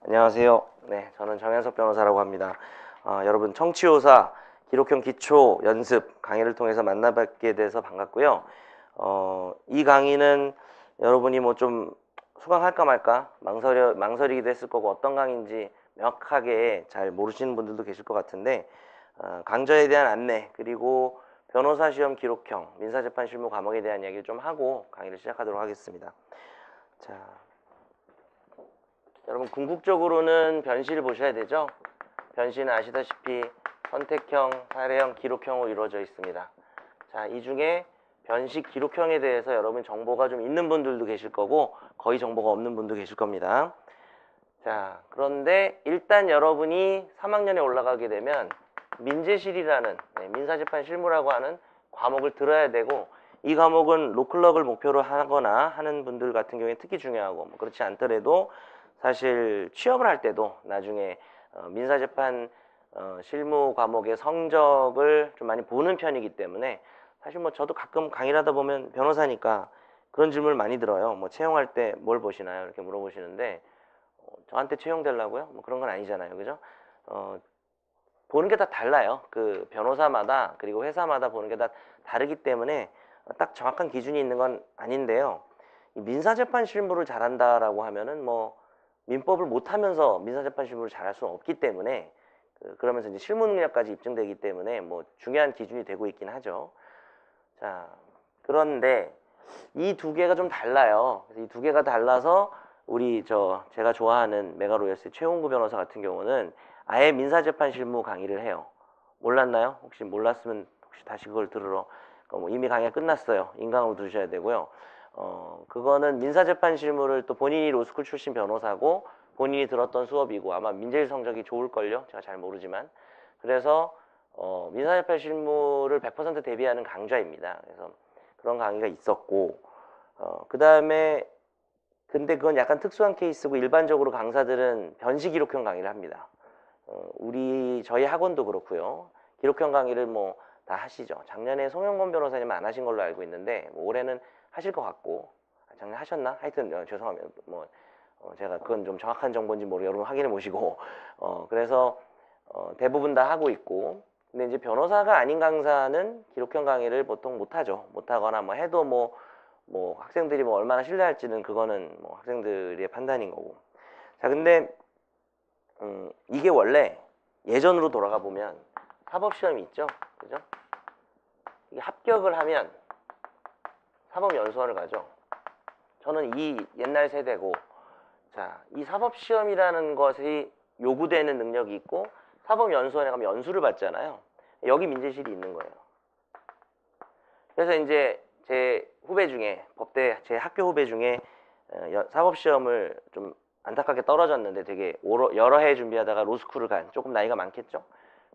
안녕하세요. 네, 저는 정현석 변호사라고 합니다. 여러분 청취호사 기록형 기초 연습 강의를 통해서 만나뵙게 돼서 반갑고요. 이 강의는 여러분이 뭐 좀 수강할까 말까 망설이기도 했을 거고 어떤 강의인지 명확하게 잘 모르시는 분들도 계실 것 같은데 강좌에 대한 안내 그리고 변호사 시험 기록형 민사재판 실무 과목에 대한 이야기를 좀 하고 강의를 시작하도록 하겠습니다. 자, 여러분 궁극적으로는 변시를 보셔야 되죠. 변시는 아시다시피 선택형, 사례형, 기록형으로 이루어져 있습니다. 자, 이 중에 변시 기록형에 대해서 여러분 정보가 좀 있는 분들도 계실 거고 거의 정보가 없는 분도 계실 겁니다. 자, 그런데 일단 여러분이 3학년에 올라가게 되면 민재실이라는 민사재판 실무라고 하는 과목을 들어야 되고, 이 과목은 로클럭을 목표로 하거나 하는 분들 같은 경우에 특히 중요하고, 뭐 그렇지 않더라도 사실 취업을 할 때도 나중에 민사재판 실무 과목의 성적을 좀 많이 보는 편이기 때문에, 사실 뭐 저도 가끔 강의를 하다 보면 변호사니까 그런 질문을 많이 들어요. 뭐 채용할 때 뭘 보시나요? 이렇게 물어보시는데 저한테 채용되려고요? 뭐 그런 건 아니잖아요. 그죠? 보는 게 다 달라요. 그 변호사마다 그리고 회사마다 보는 게 다 다르기 때문에 딱 정확한 기준이 있는 건 아닌데요. 이 민사재판 실무를 잘한다라고 하면은 뭐 민법을 못하면서 민사재판 실무를 잘할 수는 없기 때문에 그러면서 이제 실무 능력까지 입증되기 때문에 뭐 중요한 기준이 되고 있긴 하죠. 자, 그런데 이 두 개가 좀 달라요. 이 두 개가 달라서 우리 제가 좋아하는 메가로얄스의 최홍구 변호사 같은 경우는 아예 민사재판 실무 강의를 해요. 몰랐나요? 혹시 몰랐으면 혹시 다시 그걸 들으러 뭐 이미 강의가 끝났어요. 인강으로 들으셔야 되고요. 그거는 민사재판 실무를 또 본인이 로스쿨 출신 변호사고 본인이 들었던 수업이고 아마 민재일 성적이 좋을걸요. 제가 잘 모르지만. 그래서 민사재판 실무를 100% 대비하는 강좌입니다. 그래서 그런 강의가 있었고, 그 다음에 근데 그건 약간 특수한 케이스고 일반적으로 강사들은 변시 기록형 강의를 합니다. 저희 학원도 그렇고요. 기록형 강의를 뭐 다 하시죠. 작년에 송영건 변호사님은 안 하신 걸로 알고 있는데 뭐 올해는 하실 것 같고, 작년에 하셨나? 하여튼 죄송합니다. 뭐 제가 그건 좀 정확한 정보인지 모르고 여러분 확인해 보시고 그래서 대부분 다 하고 있고, 근데 이제 변호사가 아닌 강사는 기록형 강의를 보통 못 하죠. 못 하거나 뭐 해도 뭐 학생들이 뭐 얼마나 신뢰할지는 그거는 뭐 학생들의 판단인 거고. 자, 근데 이게 원래 예전으로 돌아가 보면 사법시험이 있죠. 그죠? 이게 합격을 하면 사법연수원을 가죠. 저는 이 옛날 세대고, 자, 이 사법시험이라는 것이 요구되는 능력이 있고 사법연수원에 가면 연수를 받잖아요. 여기 민재실이 있는 거예요. 그래서 이제 제 후배 중에 법대 제 학교 후배 중에 사법시험을 좀 안타깝게 떨어졌는데 되게 여러 해 준비하다가 로스쿨을 간 조금 나이가 많겠죠.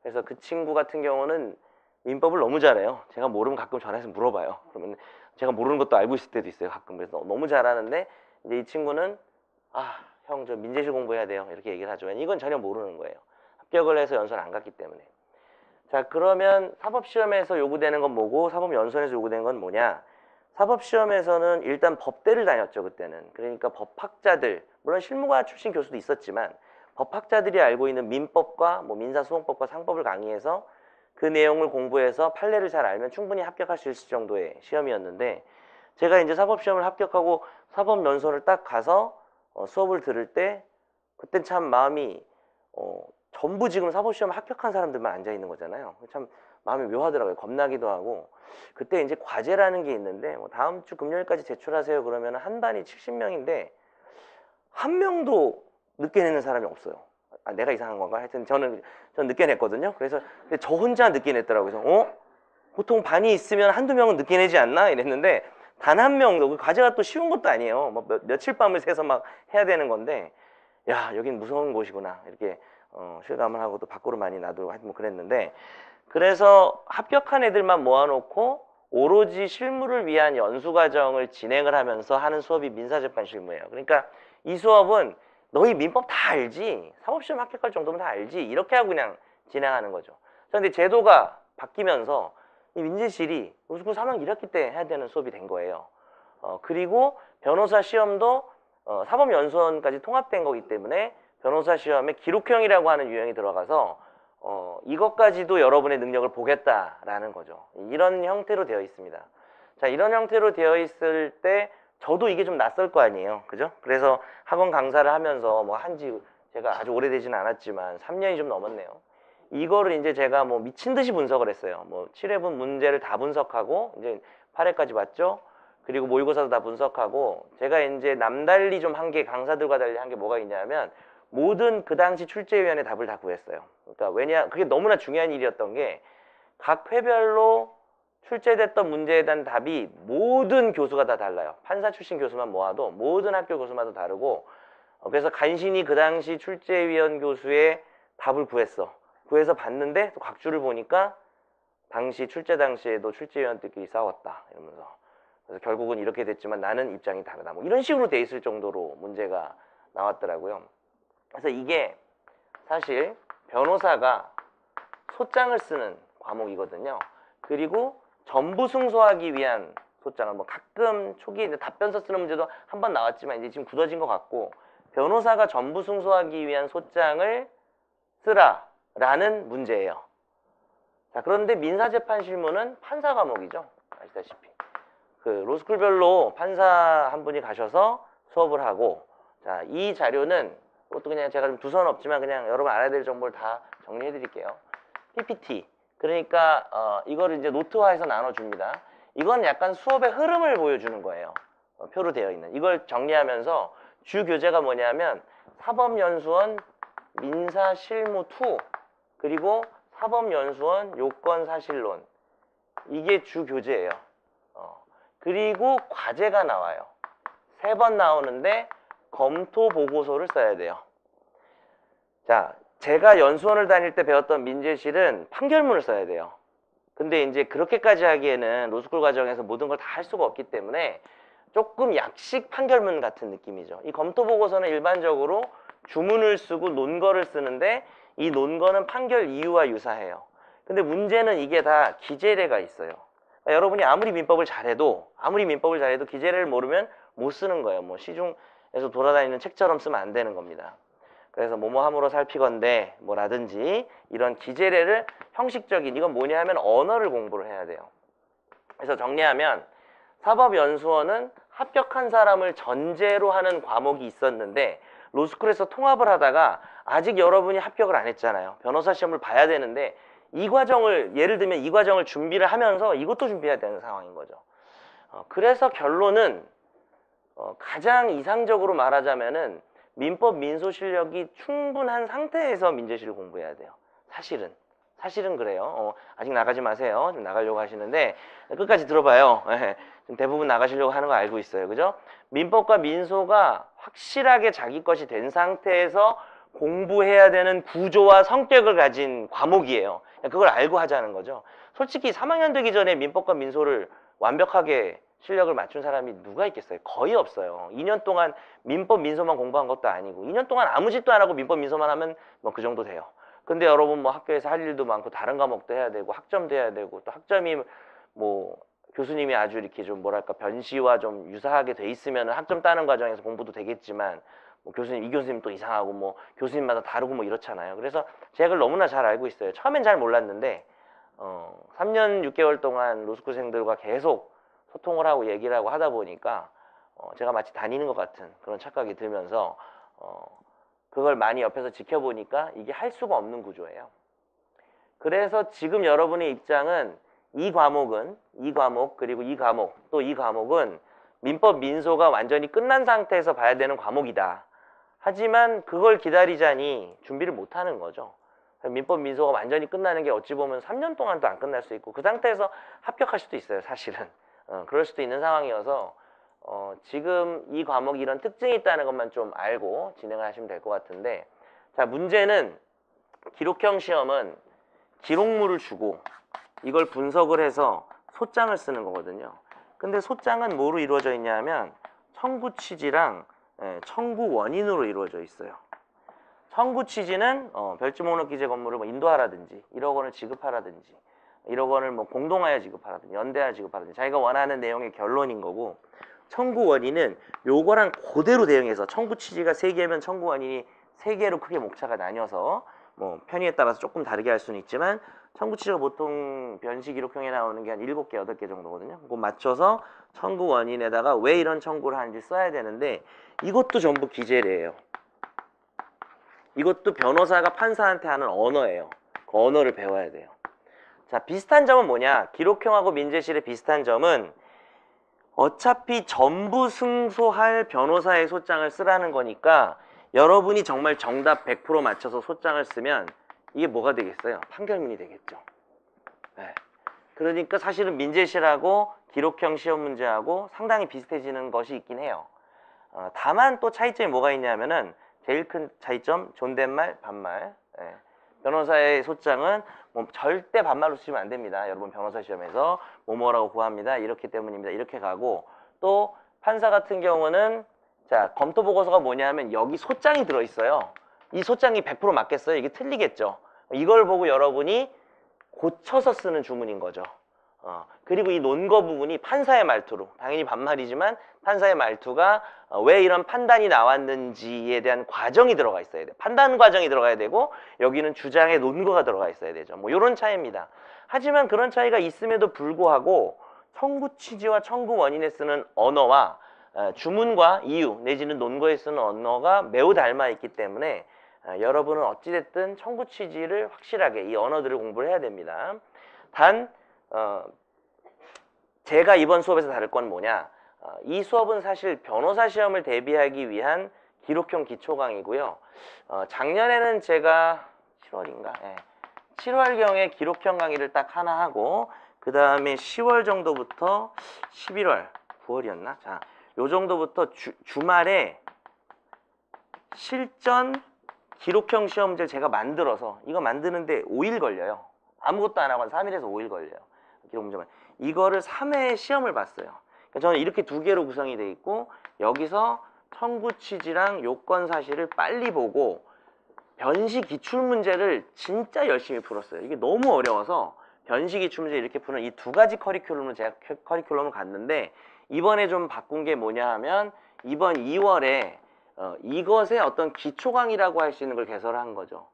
그래서 그 친구 같은 경우는 민법을 너무 잘해요. 제가 모르면 가끔 전화해서 물어봐요. 그러면 제가 모르는 것도 알고 있을 때도 있어요. 가끔. 그래서 너무 잘하는데 이제 이 친구는 형, 저 민재실 공부해야 돼요. 이렇게 얘기를 하죠. 이건 전혀 모르는 거예요. 합격을 해서 연수를 안 갔기 때문에. 자, 그러면 사법시험에서 요구되는 건 뭐고 사법연수원에서 요구되는 건 뭐냐? 사법시험에서는 일단 법대를 다녔죠, 그때는. 그러니까 법학자들, 물론 실무과 출신 교수도 있었지만 법학자들이 알고 있는 민법과 뭐 민사소송법과 상법을 강의해서 그 내용을 공부해서 판례를 잘 알면 충분히 합격할 수 있을 정도의 시험이었는데, 제가 이제 사법시험을 합격하고 사법연수원을 딱 가서 수업을 들을 때 그땐 참 마음이 전부 지금 사법시험 합격한 사람들만 앉아 있는 거잖아요. 참 마음이 묘하더라고요. 겁나기도 하고. 그때 이제 과제라는 게 있는데 뭐 다음 주 금요일까지 제출하세요 그러면 한 반이 70명인데 한 명도 늦게 내는 사람이 없어요. 내가 이상한 건가? 하여튼 저는 늦게 냈거든요. 그래서 근데 저 혼자 늦게 냈더라고요. 그래서 보통 반이 있으면 한두 명은 늦게 내지 않나? 이랬는데 단 한 명도, 그 과제가 또 쉬운 것도 아니에요. 뭐 며칠 밤을 새서 막 해야 되는 건데, 야, 여긴 무서운 곳이구나. 이렇게 실감을 하고 또 밖으로 많이 나도 하여튼 뭐 그랬는데, 그래서 합격한 애들만 모아놓고 오로지 실무를 위한 연수 과정을 진행을 하면서 하는 수업이 민사재판 실무예요. 그러니까 이 수업은 너희 민법 다 알지? 사법시험 합격할 정도면 다 알지? 이렇게 하고 그냥 진행하는 거죠. 그런데 제도가 바뀌면서 이 민재실이 로스쿨 3학년 1학기 때 해야 되는 수업이 된 거예요. 그리고 변호사 시험도 사법연수원까지 통합된 거기 때문에 변호사 시험에 기록형이라고 하는 유형이 들어가서 이것까지도 여러분의 능력을 보겠다라는 거죠. 이런 형태로 되어 있습니다. 자, 이런 형태로 되어 있을 때 저도 이게 좀 낯설 거 아니에요. 그죠? 그래서 학원 강사를 하면서 뭐 한지 제가 아주 오래되지는 않았지만 3년이 좀 넘었네요. 이거를 이제 제가 뭐 미친 듯이 분석을 했어요. 뭐 7회분 문제를 다 분석하고 이제 8회까지 봤죠. 그리고 모의고사도 다 분석하고 제가 이제 남달리 좀 한 게 강사들과 달리 한 게 뭐가 있냐면 모든 그 당시 출제위원회 답을 다 구했어요. 그러니까 왜냐 그게 너무나 중요한 일이었던 게 각 회별로 출제됐던 문제에 대한 답이 모든 교수가 다 달라요. 판사 출신 교수만 모아도 모든 학교 교수마다 다르고 그래서 간신히 그 당시 출제위원 교수의 답을 구했어. 구해서 봤는데 또 각주를 보니까 당시 출제 당시에도 출제위원들끼리 싸웠다 이러면서 그래서 결국은 이렇게 됐지만 나는 입장이 다르다 뭐 이런 식으로 돼 있을 정도로 문제가 나왔더라고요. 그래서 이게 사실 변호사가 소장을 쓰는 과목이거든요. 그리고 전부 승소하기 위한 소장을 뭐 가끔 초기에 이제 답변서 쓰는 문제도 한 번 나왔지만 이제 지금 굳어진 것 같고 변호사가 전부 승소하기 위한 소장을 쓰라라는 문제예요. 자, 그런데 민사재판 실무는 판사 과목이죠. 아시다시피. 그 로스쿨별로 판사 한 분이 가셔서 수업을 하고 자, 이 자료는 그것도 그냥 제가 좀 두서는 없지만 그냥 여러분 알아야 될 정보를 다 정리해 드릴게요. PPT. 그러니까 이거를 이제 노트화해서 나눠줍니다. 이건 약간 수업의 흐름을 보여주는 거예요. 표로 되어 있는. 이걸 정리하면서 주 교재가 뭐냐면 사법연수원 민사실무2 그리고 사법연수원 요건사실론 이게 주 교재예요. 그리고 과제가 나와요. 3번 나오는데 검토 보고서를 써야 돼요. 자, 제가 연수원을 다닐 때 배웠던 민재실은 판결문을 써야 돼요. 근데 이제 그렇게까지 하기에는 로스쿨 과정에서 모든 걸 다 할 수가 없기 때문에 조금 약식 판결문 같은 느낌이죠. 이 검토 보고서는 일반적으로 주문을 쓰고 논거를 쓰는데 이 논거는 판결 이유와 유사해요. 근데 문제는 이게 다 기재례가 있어요. 그러니까 여러분이 아무리 민법을 잘해도 기재례를 모르면 못 쓰는 거예요. 뭐 시중에서 돌아다니는 책처럼 쓰면 안 되는 겁니다. 그래서 뭐뭐함으로 살피건대 뭐라든지 이런 기재례를 형식적인 이건 뭐냐 하면 언어를 공부를 해야 돼요. 그래서 정리하면 사법연수원은 합격한 사람을 전제로 하는 과목이 있었는데 로스쿨에서 통합을 하다가 아직 여러분이 합격을 안 했잖아요. 변호사 시험을 봐야 되는데 이 과정을 예를 들면 이 과정을 준비를 하면서 이것도 준비해야 되는 상황인 거죠. 그래서 결론은 가장 이상적으로 말하자면은 민법 민소 실력이 충분한 상태에서 민재실을 공부해야 돼요. 사실은 그래요. 아직 나가지 마세요. 지금 나가려고 하시는데 끝까지 들어봐요. 지금 대부분 나가시려고 하는 거 알고 있어요. 그죠? 민법과 민소가 확실하게 자기 것이 된 상태에서 공부해야 되는 구조와 성격을 가진 과목이에요. 그걸 알고 하자는 거죠. 솔직히 3학년 되기 전에 민법과 민소를 완벽하게 실력을 맞춘 사람이 누가 있겠어요? 거의 없어요. 2년 동안 민법 민소만 공부한 것도 아니고 2년 동안 아무 짓도 안 하고 민법 민소만 하면 뭐 그 정도 돼요. 근데 여러분 뭐 학교에서 할 일도 많고 다른 과목도 해야 되고 학점도 해야 되고 또 학점이 뭐 교수님이 아주 이렇게 좀 뭐랄까 변시와 좀 유사하게 돼 있으면 학점 따는 과정에서 공부도 되겠지만 뭐 교수님 이 교수님 또 이상하고 뭐 교수님마다 다르고 뭐 이렇잖아요. 그래서 제가 그걸 너무나 잘 알고 있어요. 처음엔 잘 몰랐는데 3년 6개월 동안 로스쿨생들과 계속 소통을 하고 얘기를 하고 하다 보니까 제가 마치 다니는 것 같은 그런 착각이 들면서 그걸 많이 옆에서 지켜보니까 이게 할 수가 없는 구조예요. 그래서 지금 여러분의 입장은 이 과목 그리고 이 과목 또 이 과목은 민법 민소가 완전히 끝난 상태에서 봐야 되는 과목이다. 하지만 그걸 기다리자니 준비를 못하는 거죠. 민법 민소가 완전히 끝나는 게 어찌 보면 3년 동안도 안 끝날 수 있고 그 상태에서 합격할 수도 있어요. 사실은 그럴 수도 있는 상황이어서 지금 이 과목이 이런 특징이 있다는 것만 좀 알고 진행을 하시면 될 것 같은데 자 문제는 기록형 시험은 기록물을 주고 이걸 분석을 해서 소장을 쓰는 거거든요. 근데 소장은 뭐로 이루어져 있냐 하면 청구 취지랑 청구 원인으로 이루어져 있어요. 청구 취지는 별지 목록 기재 건물을 뭐 인도하라든지 1억 원을 지급하라든지 1억 원을 뭐 공동하여 지급하라든지 연대하여 지급하라든지 자기가 원하는 내용의 결론인 거고 청구 원인은 요거랑 그대로 대응해서 청구 취지가 3개면 청구 원인이 세 개로 크게 목차가 나뉘어서 뭐 편의에 따라서 조금 다르게 할 수는 있지만 청구치가 보통 변식 기록형에 나오는 게 한 7개, 8개 정도거든요. 그거 맞춰서 청구 원인에다가 왜 이런 청구를 하는지 써야 되는데 이것도 전부 기재례예요. 이것도 변호사가 판사한테 하는 언어예요. 그 언어를 배워야 돼요. 자, 비슷한 점은 뭐냐? 기록형하고 민재실의 비슷한 점은 어차피 전부 승소할 변호사의 소장을 쓰라는 거니까 여러분이 정말 정답 100% 맞춰서 소장을 쓰면 이게 뭐가 되겠어요? 판결문이 되겠죠. 네. 그러니까 사실은 민재실하고 기록형 시험 문제하고 상당히 비슷해지는 것이 있긴 해요. 다만 또 차이점이 뭐가 있냐면은 제일 큰 차이점 존댓말, 반말. 네. 변호사의 소장은 뭐 절대 반말로 쓰시면 안 됩니다. 여러분 변호사 시험에서 뭐뭐라고 구합니다. 이렇기 때문입니다. 이렇게 가고 또 판사 같은 경우는 자 검토 보고서가 뭐냐면 여기 소장이 들어있어요. 이 소장이 100% 맞겠어요? 이게 틀리겠죠. 이걸 보고 여러분이 고쳐서 쓰는 주문인 거죠. 그리고 이 논거 부분이 판사의 말투로 당연히 반말이지만 판사의 말투가 왜 이런 판단이 나왔는지에 대한 과정이 들어가 있어야 돼요. 판단 과정이 들어가야 되고 여기는 주장의 논거가 들어가 있어야 되죠. 뭐 이런 차이입니다. 하지만 그런 차이가 있음에도 불구하고 청구 취지와 청구 원인에 쓰는 언어와 주문과 이유 내지는 논거에 쓰는 언어가 매우 닮아 있기 때문에 여러분은 어찌됐든 청구 취지를 확실하게 이 언어들을 공부를 해야 됩니다. 단 제가 이번 수업에서 다룰 건 뭐냐, 이 수업은 사실 변호사 시험을 대비하기 위한 기록형 기초 강의고요. 작년에는 제가 7월인가? 네. 7월경에 기록형 강의를 딱 하나 하고 그 다음에 10월 정도부터 11월, 9월이었나? 자, 요 정도부터 주말에 실전 기록형 시험 문제를 제가 만들어서 이거 만드는데 5일 걸려요. 아무것도 안 하고 한 3일에서 5일 걸려요. 기록 문제만. 이거를 3회 시험을 봤어요. 그러니까 저는 이렇게 두 개로 구성이 돼 있고 여기서 청구 취지랑 요건 사실을 빨리 보고 변식 기출 문제를 진짜 열심히 풀었어요. 이게 너무 어려워서 변식 기출 문제 이렇게 푸는 이 두 가지 커리큘럼을 제가 커리큘럼을 갔는데 이번에 좀 바꾼 게 뭐냐 하면 이번 2월에 이것의 어떤 기초 강의라고 할 수 있는 걸 개설한 거죠.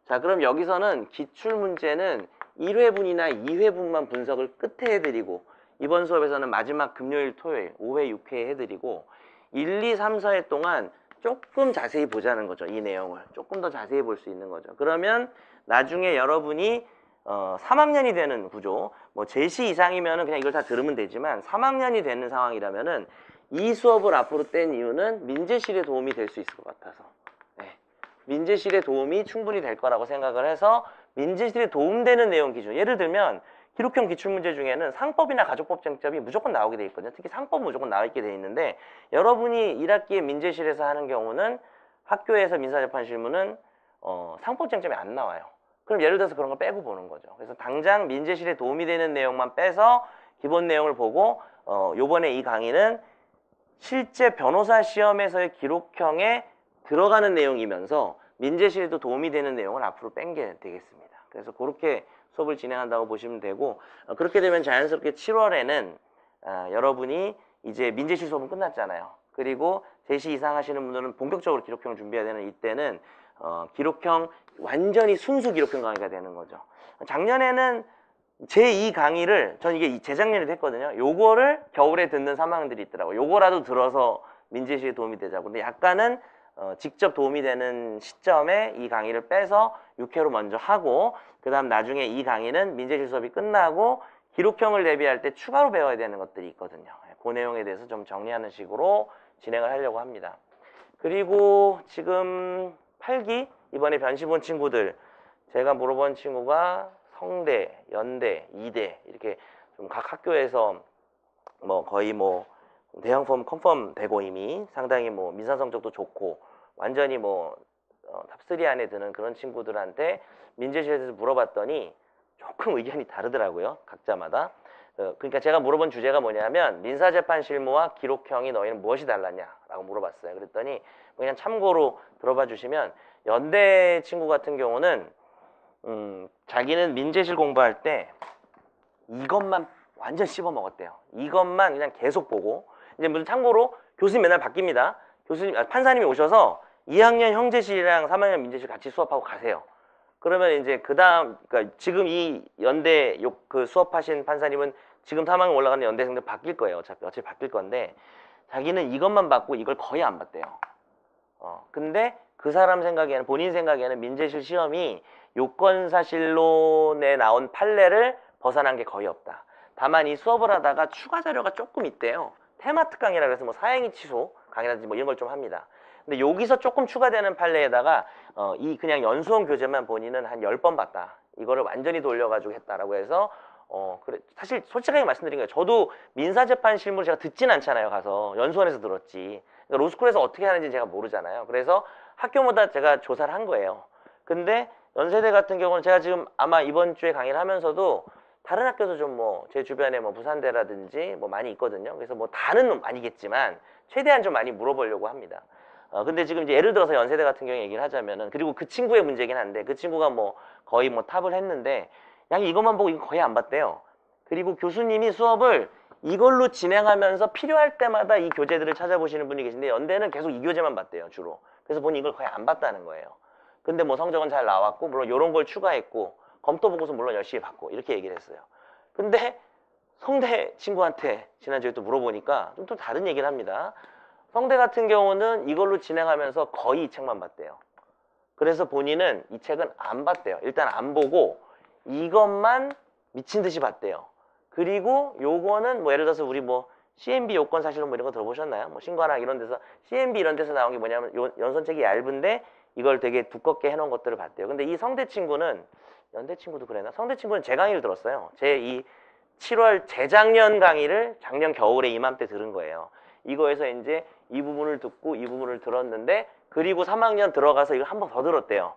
자, 그럼 여기서는 기출 문제는 1회분이나 2회분만 분석을 끝에 해드리고 이번 수업에서는 마지막 금요일, 토요일, 5회, 6회 해드리고 1, 2, 3, 4회 동안 조금 자세히 보자는 거죠. 이 내용을 조금 더 자세히 볼 수 있는 거죠. 그러면 나중에 여러분이 3학년이 되는 구조, 뭐 제시 이상이면은 그냥 이걸 다 들으면 되지만 3학년이 되는 상황이라면은 이 수업을 앞으로 뗀 이유는 민재실에 도움이 될 수 있을 것 같아서 민재실에 도움이 충분히 될 거라고 생각을 해서 민재실에 도움되는 내용 기준, 예를 들면 기록형 기출문제 중에는 상법이나 가족법 쟁점이 무조건 나오게 돼 있거든요. 특히 상법은 무조건 나와 있게 돼 있는데 여러분이 1학기에 민재실에서 하는 경우는 학교에서 민사재판 실무는 상법 쟁점이 안 나와요. 그럼 예를 들어서 그런 거 빼고 보는 거죠. 그래서 당장 민재실에 도움이 되는 내용만 빼서 기본 내용을 보고 요번에 이 강의는 실제 변호사 시험에서의 기록형에 들어가는 내용이면서 민재실에도 도움이 되는 내용을 앞으로 뺀 게 되겠습니다. 그래서 그렇게 수업을 진행한다고 보시면 되고 그렇게 되면 자연스럽게 7월에는 여러분이 이제 민재실 수업은 끝났잖아요. 그리고 제시 이상 하시는 분들은 본격적으로 기록형을 준비해야 되는 이때는 기록형 완전히 순수 기록형 강의가 되는 거죠. 작년에는 제2 강의를 전 이게 재작년에도 했거든요. 요거를 겨울에 듣는 3학년들이 있더라고요. 요거라도 들어서 민재실에 도움이 되자고. 근데 약간은 직접 도움이 되는 시점에 이 강의를 빼서 6회로 먼저 하고 그 다음 나중에 이 강의는 민재실 수업이 끝나고 기록형을 대비할 때 추가로 배워야 되는 것들이 있거든요. 그 내용에 대해서 좀 정리하는 식으로 진행을 하려고 합니다. 그리고 지금 8기 이번에 변시 본 친구들 제가 물어본 친구가 성대, 연대, 이대 이렇게 좀 각 학교에서 뭐 거의 뭐 대형 폼 컨펌 되고 이미 상당히 뭐 민사 성적도 좋고 완전히 뭐 탑3 안에 드는 그런 친구들한테 민재실에서 물어봤더니 조금 의견이 다르더라고요. 각자마다. 그러니까 제가 물어본 주제가 뭐냐면 민사재판 실무와 기록형이 너희는 무엇이 달랐냐라고 물어봤어요. 그랬더니 그냥 참고로 들어봐 주시면 연대 친구 같은 경우는 자기는 민재실 공부할 때 이것만 완전 씹어 먹었대요. 이것만 그냥 계속 보고 이제 무슨 참고로 교수님 맨날 바뀝니다. 교수님 판사님이 오셔서 2학년 형제실이랑 3학년 민재실 같이 수업하고 가세요. 그러면 이제 그 다음, 그러니까 지금 이 연대 그 수업하신 판사님은 지금 3학년 올라가는 연대생들 바뀔 거예요. 어차피 바뀔 건데, 자기는 이것만 받고 이걸 거의 안 받대요. 근데 그 사람 생각에는, 본인 생각에는 민재실 시험이 요건사실론에 나온 판례를 벗어난 게 거의 없다. 다만 이 수업을 하다가 추가 자료가 조금 있대요. 테마특 강의라 해서 뭐 사행위 취소 강의라든지 뭐 이런 걸 좀 합니다. 근데 여기서 조금 추가되는 판례에다가 이 그냥 연수원 교재만 본인은 한 10번 봤다. 이거를 완전히 돌려가지고 했다라고 해서 그래 사실 솔직하게 말씀드린 거예요. 저도 민사재판 실무를 제가 듣진 않잖아요. 가서 연수원에서 들었지. 그러니까 로스쿨에서 어떻게 하는지 제가 모르잖아요. 그래서 학교마다 제가 조사를 한 거예요. 근데 연세대 같은 경우는 제가 지금 아마 이번 주에 강의를 하면서도 다른 학교도 좀 뭐 제 주변에 뭐 부산대라든지 뭐 많이 있거든요. 그래서 뭐 다는 아니겠지만 최대한 좀 많이 물어보려고 합니다. 근데 지금 이제 예를 들어서 연세대 같은 경우 얘기를 하자면은, 그리고 그 친구의 문제긴 한데, 그 친구가 뭐 거의 뭐 탑을 했는데 양이 이것만 보고 이거 거의 안 봤대요. 그리고 교수님이 수업을 이걸로 진행하면서 필요할 때마다 이 교재들을 찾아보시는 분이 계신데, 연대는 계속 이 교재만 봤대요, 주로. 그래서 본인이 이걸 거의 안 봤다는 거예요. 근데 뭐 성적은 잘 나왔고, 물론 이런 걸 추가했고, 검토 보고서 물론 열심히 받고, 이렇게 얘기를 했어요. 근데 성대 친구한테 지난주에 또 물어보니까 좀 또 다른 얘기를 합니다. 성대 같은 경우는 이걸로 진행하면서 거의 이 책만 봤대요. 그래서 본인은 이 책은 안 봤대요. 일단 안 보고 이것만 미친 듯이 봤대요. 그리고 요거는 뭐 예를 들어서 우리 뭐 CMB 요건 사실론 뭐 이런 거 들어보셨나요? 뭐 신관학 이런 데서 CMB 이런 데서 나온 게 뭐냐면 연선책이 얇은데 이걸 되게 두껍게 해놓은 것들을 봤대요. 근데 이 성대 친구는, 연대 친구도 그랬나? 성대 친구는 제 강의를 들었어요. 제 이 7월 재작년 강의를 작년 겨울에 이맘때 들은 거예요. 이거에서 이제 이 부분을 듣고 이 부분을 들었는데, 그리고 3학년 들어가서 이걸 한 번 더 들었대요.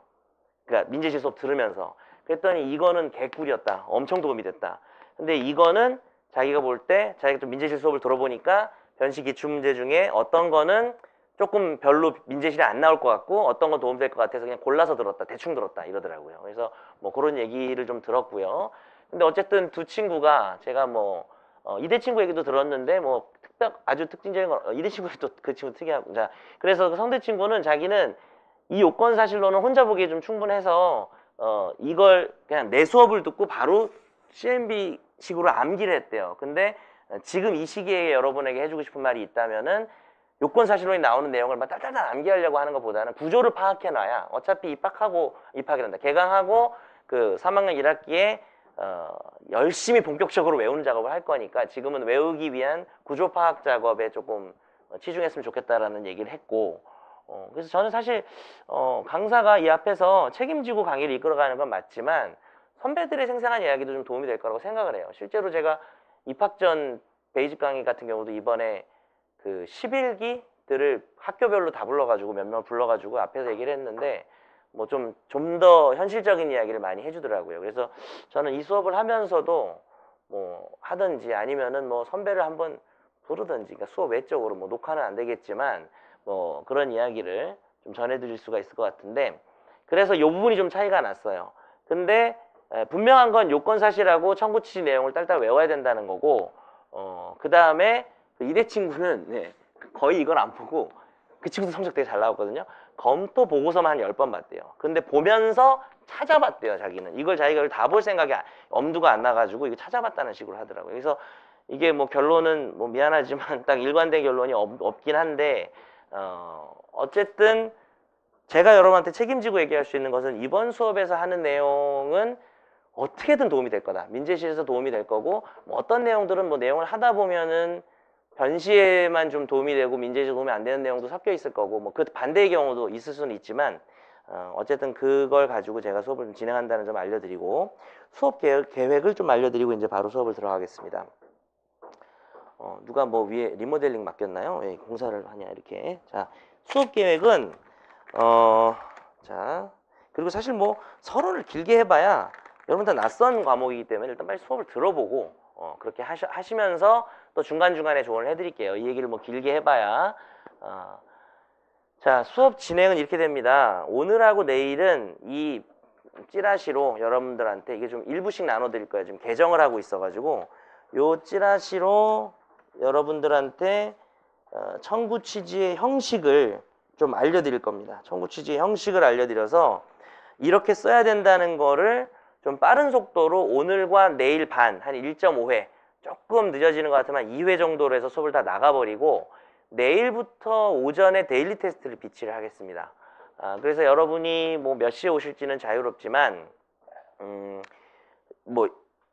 그러니까 민재실 수업 들으면서. 그랬더니 이거는 개꿀이었다. 엄청 도움이 됐다. 근데 이거는 자기가 볼 때, 자기가 좀 민재실 수업을 들어보니까 변식 기출문제 중에 어떤 거는 조금 별로 민재실에 안 나올 것 같고 어떤 건 도움될 것 같아서 그냥 골라서 들었다, 대충 들었다 이러더라고요. 그래서 뭐 그런 얘기를 좀 들었고요. 근데 어쨌든 두 친구가 제가 뭐 이대 친구 얘기도 들었는데 뭐 아주 특징적인 건 이대 친구도 또 그 친구 특이하고, 자 그래서 그 성대 친구는 자기는 이 요건 사실로는 혼자 보기에 좀 충분해서 이걸 그냥 내 수업을 듣고 바로 CMB 식으로 암기를 했대요. 근데 지금 이 시기에 여러분에게 해주고 싶은 말이 있다면은, 요건 사실론이 나오는 내용을 막 딸딸딸 암기하려고 하는 것보다는 구조를 파악해놔야 어차피 입학이란다. 개강하고 그 3학년 1학기에 열심히 본격적으로 외우는 작업을 할 거니까 지금은 외우기 위한 구조 파악 작업에 조금 치중했으면 좋겠다라는 얘기를 했고, 그래서 저는 사실 강사가 이 앞에서 책임지고 강의를 이끌어가는 건 맞지만 선배들의 생생한 이야기도 좀 도움이 될 거라고 생각을 해요. 실제로 제가 입학 전 베이직 강의 같은 경우도 이번에 그 11기들을 학교별로 다 불러가지고 몇 명 불러가지고 앞에서 얘기를 했는데 뭐 좀 더 현실적인 이야기를 많이 해주더라고요. 그래서 저는 이 수업을 하면서도 뭐 하든지 아니면은 뭐 선배를 한번 부르든지, 그러니까 수업 외적으로 뭐 녹화는 안 되겠지만 뭐 그런 이야기를 좀 전해드릴 수가 있을 것 같은데, 그래서 이 부분이 좀 차이가 났어요. 근데 분명한 건 요건사실하고 청구취지 내용을 딸딸 외워야 된다는 거고, 그 다음에 이대 친구는 거의 이걸 안 보고, 그 친구도 성적 되게 잘 나왔거든요. 검토 보고서만 한 10번 봤대요. 근데 보면서 찾아봤대요. 자기는 이걸 자기가 다 볼 생각이 엄두가 안 나가지고 이거 찾아봤다는 식으로 하더라고요. 그래서 이게 뭐 결론은 뭐 미안하지만 딱 일관된 결론이 없긴 한데, 어쨌든 제가 여러분한테 책임지고 얘기할 수 있는 것은 이번 수업에서 하는 내용은 어떻게든 도움이 될 거다. 민재실에서 도움이 될 거고, 뭐 어떤 내용들은 뭐 내용을 하다 보면은 변시에만 좀 도움이 되고 민재실 도움이 안 되는 내용도 섞여 있을 거고, 뭐 그 반대의 경우도 있을 수는 있지만 어쨌든 그걸 가지고 제가 수업을 좀 진행한다는 점 알려드리고, 수업 계획을 좀 알려드리고 이제 바로 수업을 들어가겠습니다. 누가 뭐 위에 리모델링 맡겼나요? 예, 공사를 하냐 이렇게. 자, 수업 계획은 자, 그리고 사실 뭐 서론을 길게 해봐야 여러분 다 낯선 과목이기 때문에 일단 빨리 수업을 들어보고 그렇게 하시면서 또 중간중간에 조언을 해드릴게요. 이 얘기를 뭐 길게 해봐야. 자, 수업 진행은 이렇게 됩니다. 오늘하고 내일은 이 찌라시로 여러분들한테 이게 좀 일부씩 나눠드릴 거예요. 지금 개정을 하고 있어가지고 요 찌라시로 여러분들한테 청구 취지의 형식을 좀 알려드릴 겁니다. 청구 취지 형식을 알려드려서 이렇게 써야 된다는 거를 좀 빠른 속도로 오늘과 내일 반, 한 1.5회, 조금 늦어지는 것 같으면 2회 정도로 해서 수업을 다 나가버리고 내일부터 오전에 데일리 테스트를 비치를 하겠습니다. 그래서 여러분이 뭐 몇 시에 오실지는 자유롭지만 뭐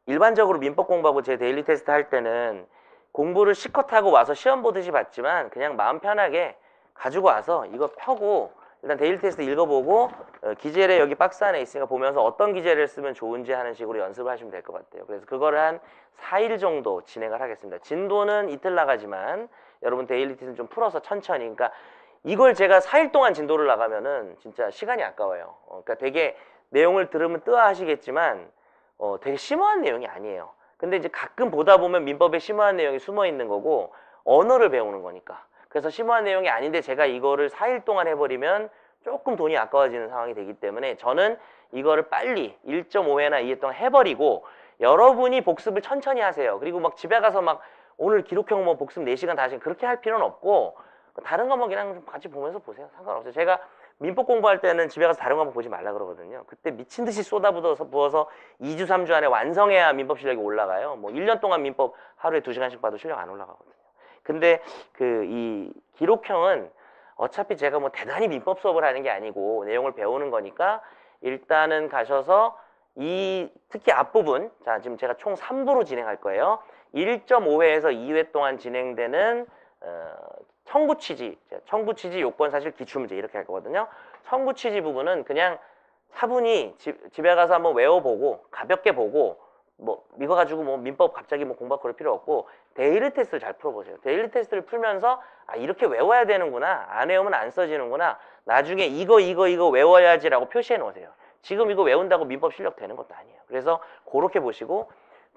일반적으로 민법 공부하고 제 데일리 테스트 할 때는 공부를 실컷 하고 와서 시험 보듯이 봤지만 그냥 마음 편하게 가지고 와서 이거 펴고 일단 데일리 테스트 읽어보고 기재례 여기 박스 안에 있으니까 보면서 어떤 기재를 쓰면 좋은지 하는 식으로 연습을 하시면 될 것 같아요. 그래서 그거를 한 4일 정도 진행을 하겠습니다. 진도는 이틀 나가지만 여러분 데일리 테스트는 좀 풀어서 천천히, 그러니까 이걸 제가 4일 동안 진도를 나가면은 진짜 시간이 아까워요. 그러니까 되게 내용을 들으면 뜨아하시겠지만 되게 심오한 내용이 아니에요. 근데 이제 가끔 보다 보면 민법에 심오한 내용이 숨어 있는 거고 언어를 배우는 거니까. 그래서 심오한 내용이 아닌데 제가 이거를 4일 동안 해버리면 조금 돈이 아까워지는 상황이 되기 때문에 저는 이거를 빨리 1.5회나 2회 동안 해버리고 여러분이 복습을 천천히 하세요. 그리고 막 집에 가서 막 오늘 기록형 뭐 복습 4시간 5시간 그렇게 할 필요는 없고 다른 과목 그냥 좀 같이 보면서 보세요. 상관없어요. 제가 민법 공부할 때는 집에 가서 다른 과목 보지 말라 그러거든요. 그때 미친 듯이 부어서 2주 3주 안에 완성해야 민법 실력이 올라가요. 뭐 1년 동안 민법 하루에 2시간씩 봐도 실력 안 올라가거든요. 근데 이 기록형은 어차피 제가 뭐 대단히 민법 수업을 하는 게 아니고 내용을 배우는 거니까 일단은 가셔서 특히 앞부분, 자 지금 제가 총 3부로 진행할 거예요. 1.5회에서 2회 동안 진행되는 청구 취지, 요건 사실 기출문제 이렇게 할 거거든요. 청구 취지 부분은 그냥 차분히 집에 가서 한번 외워보고 가볍게 보고 뭐 이거 가지고 뭐 민법 갑자기 뭐 공부하고 그럴 필요 없고 데일리 테스트를 잘 풀어보세요. 데일리 테스트를 풀면서 이렇게 외워야 되는구나, 안 외우면 안 써지는구나, 나중에 이거 외워야지라고 표시해 놓으세요. 지금 이거 외운다고 민법 실력 되는 것도 아니에요. 그래서 그렇게 보시고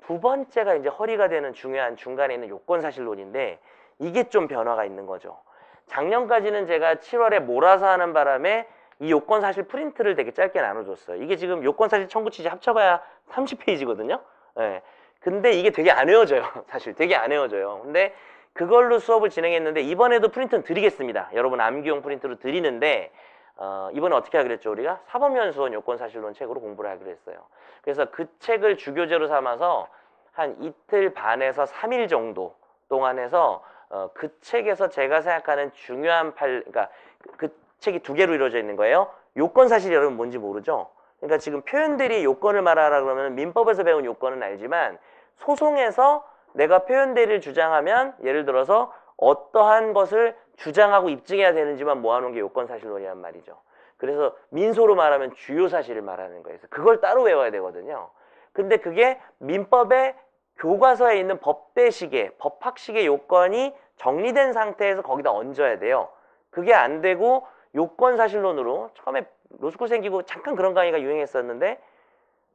두 번째가 이제 허리가 되는 중요한 중간에 있는 요건사실론인데 이게 좀 변화가 있는 거죠. 작년까지는 제가 7월에 몰아서 하는 바람에 이 요건사실 프린트를 되게 짧게 나눠줬어요. 이게 지금 요건사실 청구 취지 합쳐봐야 30페이지거든요. 네. 근데 이게 되게 안 외워져요. 사실 되게 안 외워져요. 근데 그걸로 수업을 진행했는데 이번에도 프린트는 드리겠습니다. 여러분 암기용 프린트로 드리는데 이번에 어떻게 하기로 했죠? 우리가 사법연수원 요건사실론 책으로 공부를 하기로 했어요. 그래서 그 책을 주교재로 삼아서 한 이틀 반에서 3일 정도 동안 해서 그 책에서 제가 생각하는 중요한 그러니까 그 책이 두 개로 이루어져 있는 거예요. 요건사실이 여러분 뭔지 모르죠? 그러니까 지금 표현대리의 요건을 말하라 그러면 민법에서 배운 요건은 알지만 소송에서 내가 표현대리를 주장하면 예를 들어서 어떠한 것을 주장하고 입증해야 되는지만 모아놓은 게 요건사실론이란 말이죠. 그래서 민소로 말하면 주요 사실을 말하는 거예요. 그래서 그걸 따로 외워야 되거든요. 근데 그게 민법의 교과서에 있는 법대식의 법학식의 요건이 정리된 상태에서 거기다 얹어야 돼요. 그게 안 되고 요건사실론으로 처음에 로스쿨 생기고 잠깐 그런 강의가 유행했었는데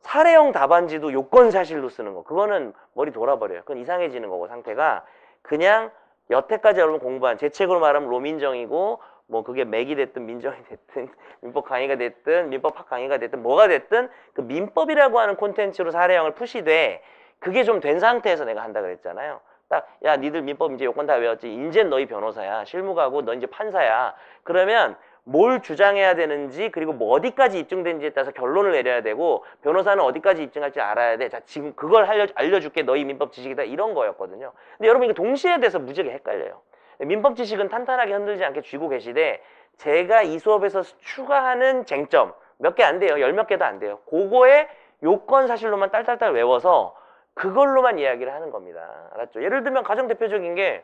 사례형 답안지도 요건사실로 쓰는 거, 그거는 머리 돌아버려요. 그건 이상해지는 거고 상태가 그냥 여태까지 여러분 공부한 제 책으로 말하면 로민정이고 뭐 그게 맥이 됐든 민정이 됐든 민법 강의가 됐든 민법학 강의가 됐든 뭐가 됐든 그 민법이라고 하는 콘텐츠로 사례형을 푸시되 그게 좀 된 상태에서 내가 한다 그랬잖아요. 딱 야 니들 민법 이제 요건 다 외웠지, 인젠 너희 변호사야, 실무가고 너 이제 판사야. 그러면 뭘 주장해야 되는지 그리고 뭐 어디까지 입증된지에 따라서 결론을 내려야 되고 변호사는 어디까지 입증할지 알아야 돼. 자 지금 그걸 알려줄게, 너희 민법 지식이다, 이런 거였거든요. 근데 여러분 이거 동시에 돼서 무지하게 헷갈려요. 민법 지식은 탄탄하게 흔들지 않게 쥐고 계시되 제가 이 수업에서 추가하는 쟁점 몇 개 안 돼요. 열 몇 개도 안 돼요. 그거에 요건 사실로만 딸딸딸 외워서 그걸로만 이야기를 하는 겁니다. 알았죠? 예를 들면 가장 대표적인 게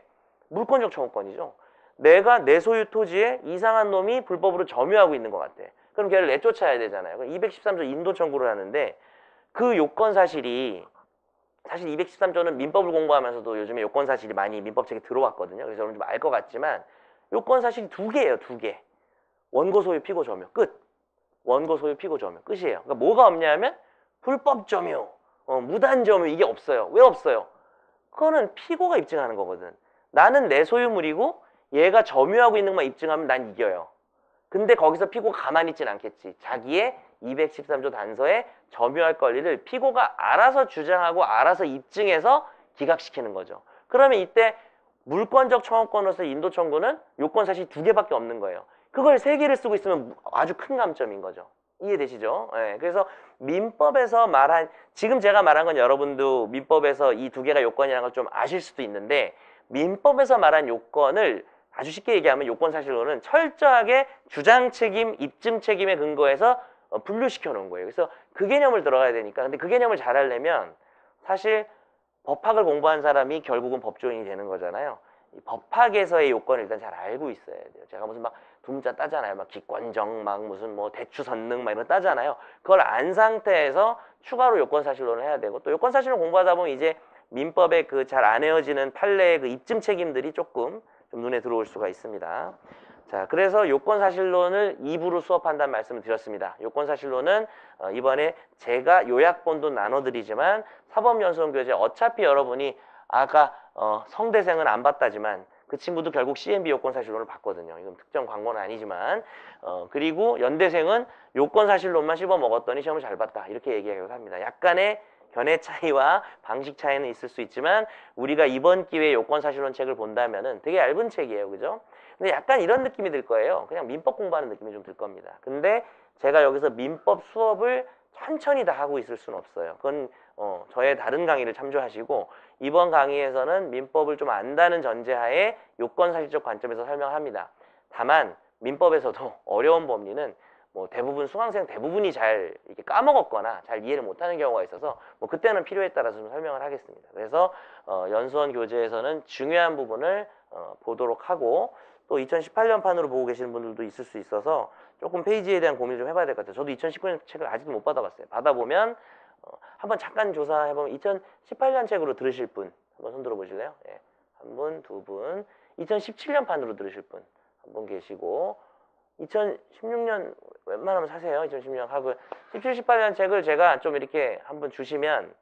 물권적 청구권이죠. 내가 내 소유 토지에 이상한 놈이 불법으로 점유하고 있는 것 같아. 그럼 걔를 내쫓아야 되잖아요. 213조 인도 청구를 하는데 그 요건 사실이 사실 213조는 민법을 공부하면서도 요즘에 요건 사실이 많이 민법책에 들어왔거든요. 그래서 여러분 좀 알 것 같지만 요건 사실이 두 개예요. 두 개. 원고 소유 피고 점유 끝. 원고 소유 피고 점유 끝이에요. 그러니까 뭐가 없냐면 불법 점유, 무단 점유, 이게 없어요. 왜 없어요? 그거는 피고가 입증하는 거거든. 나는 내 소유물이고 얘가 점유하고 있는 것만 입증하면 난 이겨요. 근데 거기서 피고가 가만히 있진 않겠지. 자기의 213조 단서에 점유할 권리를 피고가 알아서 주장하고 알아서 입증해서 기각시키는 거죠. 그러면 이때 물권적 청구권으로서 인도 청구는 요건 사실 두 개밖에 없는 거예요. 그걸 세 개를 쓰고 있으면 아주 큰 감점인 거죠. 이해되시죠? 예, 그래서 민법에서 말한, 지금 제가 말한 건 여러분도 민법에서 이 두 개가 요건이라는 걸 좀 아실 수도 있는데, 민법에서 말한 요건을 아주 쉽게 얘기하면 요건사실로는 철저하게 주장책임, 입증책임에 근거해서 분류시켜 놓은 거예요. 그래서 그 개념을 들어가야 되니까. 근데 그 개념을 잘 하려면 사실 법학을 공부한 사람이 결국은 법조인이 되는 거잖아요. 이 법학에서의 요건을 일단 잘 알고 있어야 돼요. 제가 무슨 막 두문자 따잖아요. 막 기권정, 막 무슨 뭐 대추선능 막 이런 거 따잖아요. 그걸 안 상태에서 추가로 요건사실론을 해야 되고, 또 요건사실론 공부하다 보면 이제 민법의 그 잘 안 헤어지는 판례의 그 입증 책임들이 조금 좀 눈에 들어올 수가 있습니다. 자, 그래서 요건사실론을 2부로 수업한다는 말씀을 드렸습니다. 요건사실론은 이번에 제가 요약본도 나눠드리지만 사법연수원교재 어차피 여러분이 아까 성대생은 안 봤다지만 그 친구도 결국 CMB 요건사실론을 봤거든요. 이건 특정 광고는 아니지만 그리고 연대생은 요건사실론만 씹어 먹었더니 시험을 잘 봤다 이렇게 얘기하기도 합니다. 약간의 견해 차이와 방식 차이는 있을 수 있지만 우리가 이번 기회에 요건사실론 책을 본다면은 되게 얇은 책이에요. 그죠? 근데 약간 이런 느낌이 들 거예요. 그냥 민법 공부하는 느낌이 좀 들 겁니다. 근데 제가 여기서 민법 수업을 천천히 다 하고 있을 수는 없어요. 그건 저의 다른 강의를 참조하시고 이번 강의에서는 민법을 좀 안다는 전제하에 요건사실적 관점에서 설명합니다. 다만 민법에서도 어려운 법리는 뭐 대부분 수강생 대부분이 잘 이렇게 까먹었거나 잘 이해를 못하는 경우가 있어서 뭐 그때는 필요에 따라서 좀 설명을 하겠습니다. 그래서 연수원 교재에서는 중요한 부분을 보도록 하고 또 2018년판으로 보고 계시는 분들도 있을 수 있어서 조금 페이지에 대한 고민을 좀 해봐야 될 것 같아요. 저도 2019년 책을 아직도 못 받아봤어요. 받아보면 한번 잠깐 조사해보면 2018년 책으로 들으실 분 한번 손 들어보실래요? 예. 한 분, 두 분. 2017년판으로 들으실 분 한 분 계시고 2016년 웬만하면 사세요. 2016년 하고 17, 18년 책을 제가 좀 이렇게 한번 주시면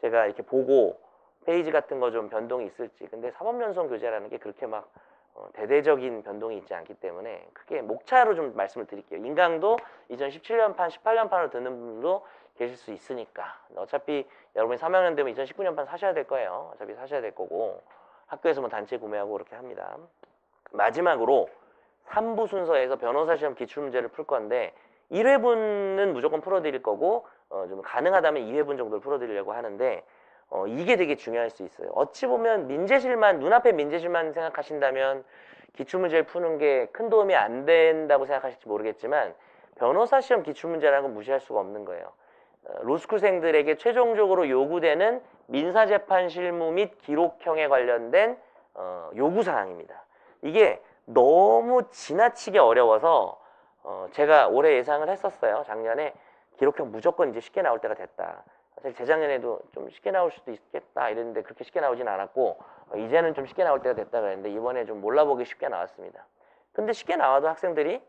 제가 이렇게 보고 페이지 같은 거 좀 변동이 있을지. 근데 사법연수원 교재라는 게 그렇게 막 대대적인 변동이 있지 않기 때문에 크게 목차로 좀 말씀을 드릴게요. 인강도 2017년판, 18년판으로 듣는 분들도 계실 수 있으니까. 어차피 여러분이 3학년 되면 2019년판 사셔야 될 거예요. 어차피 사셔야 될 거고 학교에서 뭐 단체 구매하고 그렇게 합니다. 마지막으로 3부 순서에서 변호사 시험 기출문제를 풀 건데 1회분은 무조건 풀어드릴 거고 좀 가능하다면 2회분 정도를 풀어드리려고 하는데 이게 되게 중요할 수 있어요. 어찌 보면 민재실만 눈앞에 민재실만 생각하신다면 기출문제를 푸는 게 큰 도움이 안 된다고 생각하실지 모르겠지만 변호사 시험 기출문제라는 건 무시할 수가 없는 거예요. 로스쿨생들에게 최종적으로 요구되는 민사재판 실무 및 기록형에 관련된 요구사항입니다. 이게 너무 지나치게 어려워서 제가 올해 예상을 했었어요. 작년에 기록형 무조건 이제 쉽게 나올 때가 됐다. 사실 재작년에도 좀 쉽게 나올 수도 있겠다 이랬는데 그렇게 쉽게 나오진 않았고 이제는 좀 쉽게 나올 때가 됐다 그랬는데 이번에 좀 몰라보기 쉽게 나왔습니다. 근데 쉽게 나와도 학생들이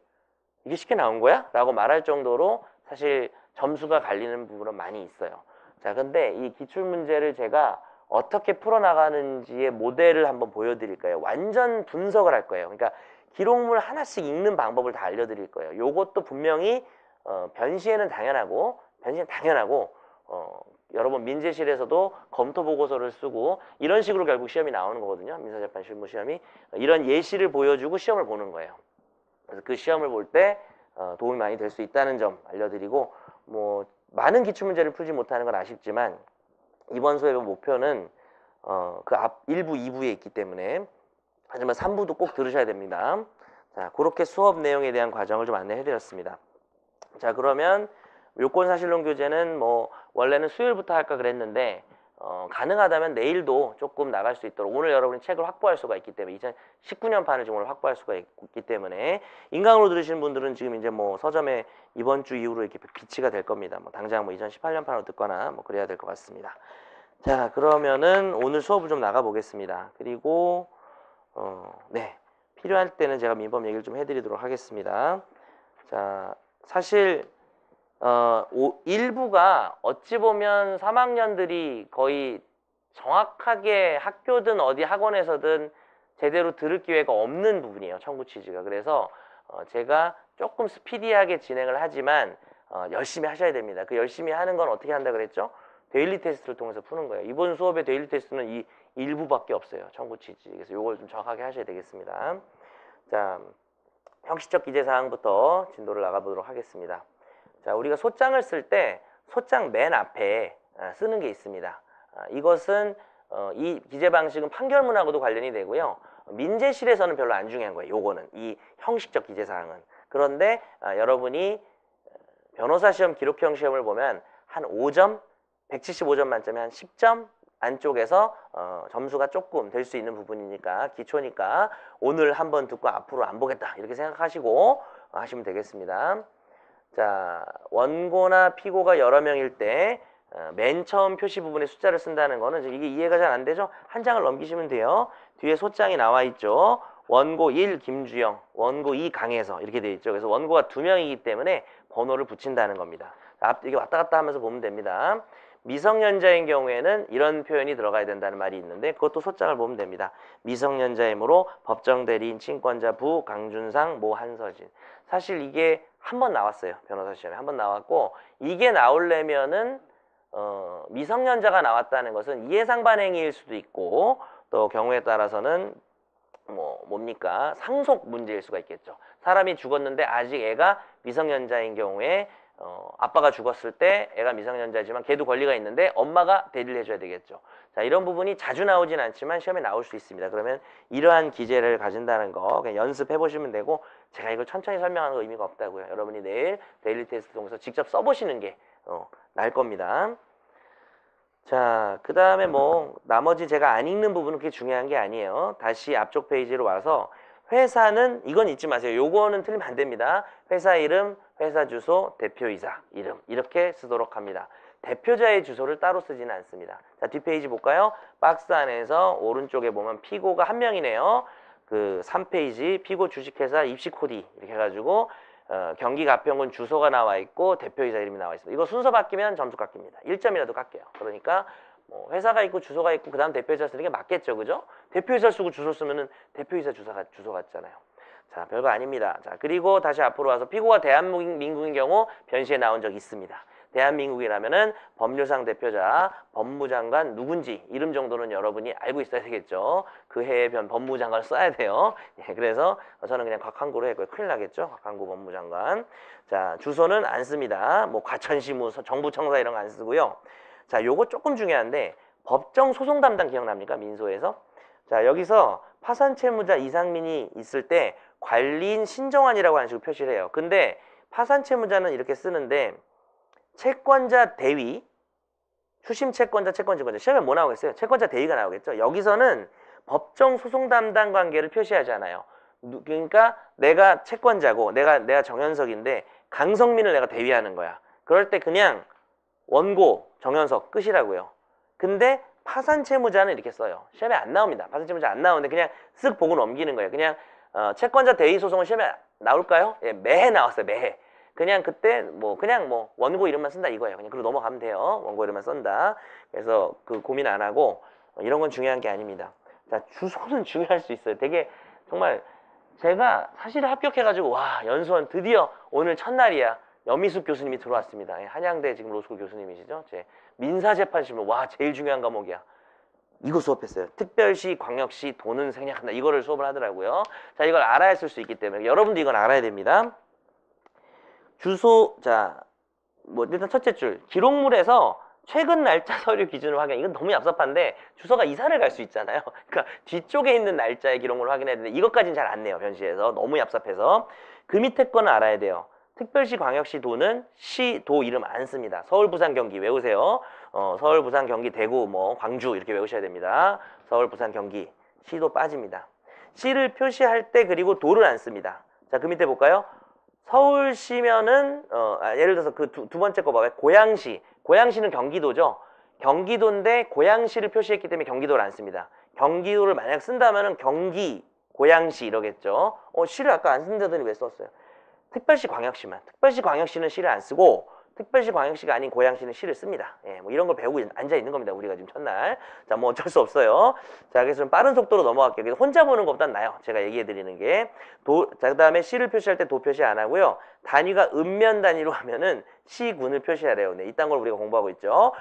이게 쉽게 나온 거야? 라고 말할 정도로 사실 점수가 갈리는 부분은 많이 있어요. 자, 근데 이 기출문제를 제가 어떻게 풀어나가는지의 모델을 한번 보여드릴까요? 완전 분석을 할 거예요. 그러니까 기록물 하나씩 읽는 방법을 다 알려드릴 거예요. 요것도 분명히 변시에는 당연하고 여러분 민재실에서도 검토 보고서를 쓰고 이런 식으로 결국 시험이 나오는 거거든요. 민사재판 실무 시험이 이런 예시를 보여주고 시험을 보는 거예요. 그래서 그 시험을 볼 때 도움이 많이 될 수 있다는 점 알려드리고 뭐 많은 기출문제를 풀지 못하는 건 아쉽지만 이번 수업의 목표는 그 앞 1부, 2부에 있기 때문에 하지만 3부도 꼭 들으셔야 됩니다. 자, 그렇게 수업 내용에 대한 과정을 좀 안내해 드렸습니다. 자, 그러면 요건사실론 교재는 뭐 원래는 수요일부터 할까 그랬는데 가능하다면 내일도 조금 나갈 수 있도록 오늘 여러분이 책을 확보할 수가 있기 때문에 2019년판을 지금 오늘 확보할 수가 있기 때문에 인강으로 들으시는 분들은 지금 이제 뭐 서점에 이번 주 이후로 이렇게 비치가 될 겁니다. 뭐 당장 뭐 2018년판으로 듣거나 뭐 그래야 될 것 같습니다. 자, 그러면은 오늘 수업을 좀 나가 보겠습니다. 그리고 네, 필요할 때는 제가 민법 얘기를 좀 해드리도록 하겠습니다. 자, 사실 일부가 어찌 보면 3학년들이 거의 정확하게 학교든 어디 학원에서든 제대로 들을 기회가 없는 부분이에요. 청구 취지가. 그래서 제가 조금 스피디하게 진행을 하지만 열심히 하셔야 됩니다. 그 열심히 하는 건 어떻게 한다 그랬죠? 데일리 테스트를 통해서 푸는 거예요. 이번 수업의 데일리 테스트는 이 일부밖에 없어요. 청구 취지. 그래서 이걸 좀 정확하게 하셔야 되겠습니다. 자, 형식적 기재사항부터 진도를 나가보도록 하겠습니다. 자, 우리가 소장을 쓸 때 소장 맨 앞에 쓰는 게 있습니다. 이것은 이 기재 방식은 판결문하고도 관련이 되고요. 민재실에서는 별로 안 중요한 거예요. 요거는 이 형식적 기재사항은. 그런데 여러분이 변호사 시험 기록형 시험을 보면 한 5점, 175점 만점에 한 10점 안쪽에서 점수가 조금 될 수 있는 부분이니까 기초니까 오늘 한번 듣고 앞으로 안 보겠다 이렇게 생각하시고 하시면 되겠습니다. 자, 원고나 피고가 여러 명일 때 맨 처음 표시 부분에 숫자를 쓴다는 거는 이게 이해가 잘 안 되죠? 한 장을 넘기시면 돼요. 뒤에 소장이 나와 있죠. 원고 1 김주영, 원고 2 강혜서 이렇게 돼 있죠. 그래서 원고가 2명이기 때문에 번호를 붙인다는 겁니다. 이게 왔다 갔다 하면서 보면 됩니다. 미성년자인 경우에는 이런 표현이 들어가야 된다는 말이 있는데 그것도 소장을 보면 됩니다. 미성년자이므로 법정 대리인 친권자 부 강준상 모 한서진. 사실 이게 한 번 나왔어요. 변호사 시험에 한 번 나왔고 이게 나오려면은 미성년자가 나왔다는 것은 이해상 반행일 수도 있고 또 경우에 따라서는 뭡니까? 상속 문제일 수가 있겠죠. 사람이 죽었는데 아직 애가 미성년자인 경우에 아빠가 죽었을 때 애가 미성년자지만 걔도 권리가 있는데 엄마가 대리를 해줘야 되겠죠. 자, 이런 부분이 자주 나오진 않지만 시험에 나올 수 있습니다. 그러면 이러한 기재를 가진다는 거 그냥 연습해 보시면 되고 제가 이걸 천천히 설명하는 거 의미가 없다고요. 여러분이 내일 데일리 테스트 통해서 직접 써보시는 게 나을 겁니다. 자, 그 다음에 나머지 제가 안 읽는 부분은 그렇게 중요한 게 아니에요. 다시 앞쪽 페이지로 와서 회사는 이건 잊지 마세요. 요거는 틀리면 안 됩니다. 회사 이름, 회사 주소, 대표이사 이름 이렇게 쓰도록 합니다. 대표자의 주소를 따로 쓰지는 않습니다. 자, 뒷페이지 볼까요? 박스 안에서 오른쪽에 보면 피고가 한 명이네요. 그 3페이지 피고 주식회사 입시 코디 이렇게 해가지고 경기 가평군 주소가 나와 있고 대표이사 이름이 나와 있습니다. 이거 순서 바뀌면 점수 깎입니다. 1점이라도 깎여요. 그러니까 회사가 있고 주소가 있고 그 다음 대표이사 쓰는 게 맞겠죠, 그죠? 대표이사 쓰고 주소 쓰면은 대표이사 주소 같잖아요. 자, 별거 아닙니다. 자, 그리고 다시 앞으로 와서 피고가 대한민국인 경우 변시에 나온 적이 있습니다. 대한민국이라면은 법률상 대표자, 법무장관 누군지 이름 정도는 여러분이 알고 있어야 되겠죠. 그 해에 법무장관을 써야 돼요. 예, 그래서 저는 그냥 곽한구로 했고요. 큰일 나겠죠. 곽한구 법무장관. 자, 주소는 안 씁니다. 과천시무, 정부청사 이런 거 안 쓰고요. 자, 요거 조금 중요한데 법정 소송 담당 기억납니까? 민소에서. 자, 여기서 파산채무자 이상민이 있을 때 관리인 신정환이라고 하는 식으로 표시를 해요. 근데 파산채무자는 이렇게 쓰는데 채권자 대위, 추심 채권자, 채권증권자 시험에 뭐 나오겠어요? 채권자 대위가 나오겠죠. 여기서는 법정 소송 담당 관계를 표시하지 않아요. 그러니까 내가 채권자고 내가 정현석인데 강성민을 내가 대위하는 거야. 그럴 때 그냥 원고 정현석 끝이라고요. 근데 파산채무자는 이렇게 써요. 시험에 안 나옵니다. 파산채무자 안 나오는데 그냥 쓱 보고 넘기는 거예요. 그냥 채권자 대위 소송은 시험에 나올까요? 예, 매해 나왔어요. 매해. 그냥 그때 원고 이름만 쓴다 이거예요. 그냥 그리고 넘어가면 돼요. 원고 이름만 쓴다. 그래서 그 고민 안 하고 이런 건 중요한 게 아닙니다. 자, 주소는 중요할 수 있어요. 되게 정말 제가 사실 합격해가지고 와 연수원 드디어 오늘 첫날이야. 여미숙 교수님이 들어왔습니다. 한양대 지금 로스쿨 교수님이시죠. 제 민사재판실은 와 제일 중요한 과목이야. 이거 수업했어요. 특별시, 광역시, 도는 생략한다. 이거를 수업을 하더라고요. 자, 이걸 알아야 쓸 수 있기 때문에 여러분도 이건 알아야 됩니다. 주소, 자, 일단 첫째 줄 기록물에서 최근 날짜 서류 기준을 확인. 이건 너무 얍삽한데 주소가 이사를 갈 수 있잖아요. 그러니까 뒤쪽에 있는 날짜의 기록물을 확인해야 되는데 이것까지는 잘 안 내요. 변시에서 너무 얍삽해서 그 밑에 거는 알아야 돼요. 특별시, 광역시, 도는 시, 도 이름 안 씁니다. 서울, 부산, 경기 외우세요. 서울, 부산, 경기, 대구, 광주 이렇게 외우셔야 됩니다. 서울, 부산, 경기, 시도 빠집니다. 시를 표시할 때 그리고 도를 안 씁니다. 자, 그 밑에 볼까요? 서울시면은 예를 들어서 그 두 번째 거 봐봐요. 고양시. 고양시는 경기도죠. 경기도인데 고양시를 표시했기 때문에 경기도를 안 씁니다. 경기도를 만약 쓴다면은 경기, 고양시 이러겠죠. 시를 아까 안 쓴다더니 왜 썼어요? 특별시, 광역시만. 특별시, 광역시는 시를 안 쓰고 특별시, 광역시가 아닌 고양시는 시를 씁니다. 예, 이런 걸 배우고 앉아 있는 겁니다. 우리가 지금 첫날. 자, 어쩔 수 없어요. 자, 그래서 좀 빠른 속도로 넘어갈게요. 그래서 혼자 보는 것보단 나아요. 제가 얘기해 드리는 게. 자, 그 다음에 시를 표시할 때 도 표시 안 하고요. 단위가 읍면 단위로 하면은 시군을 표시하래요. 네, 이딴 걸 우리가 공부하고 있죠.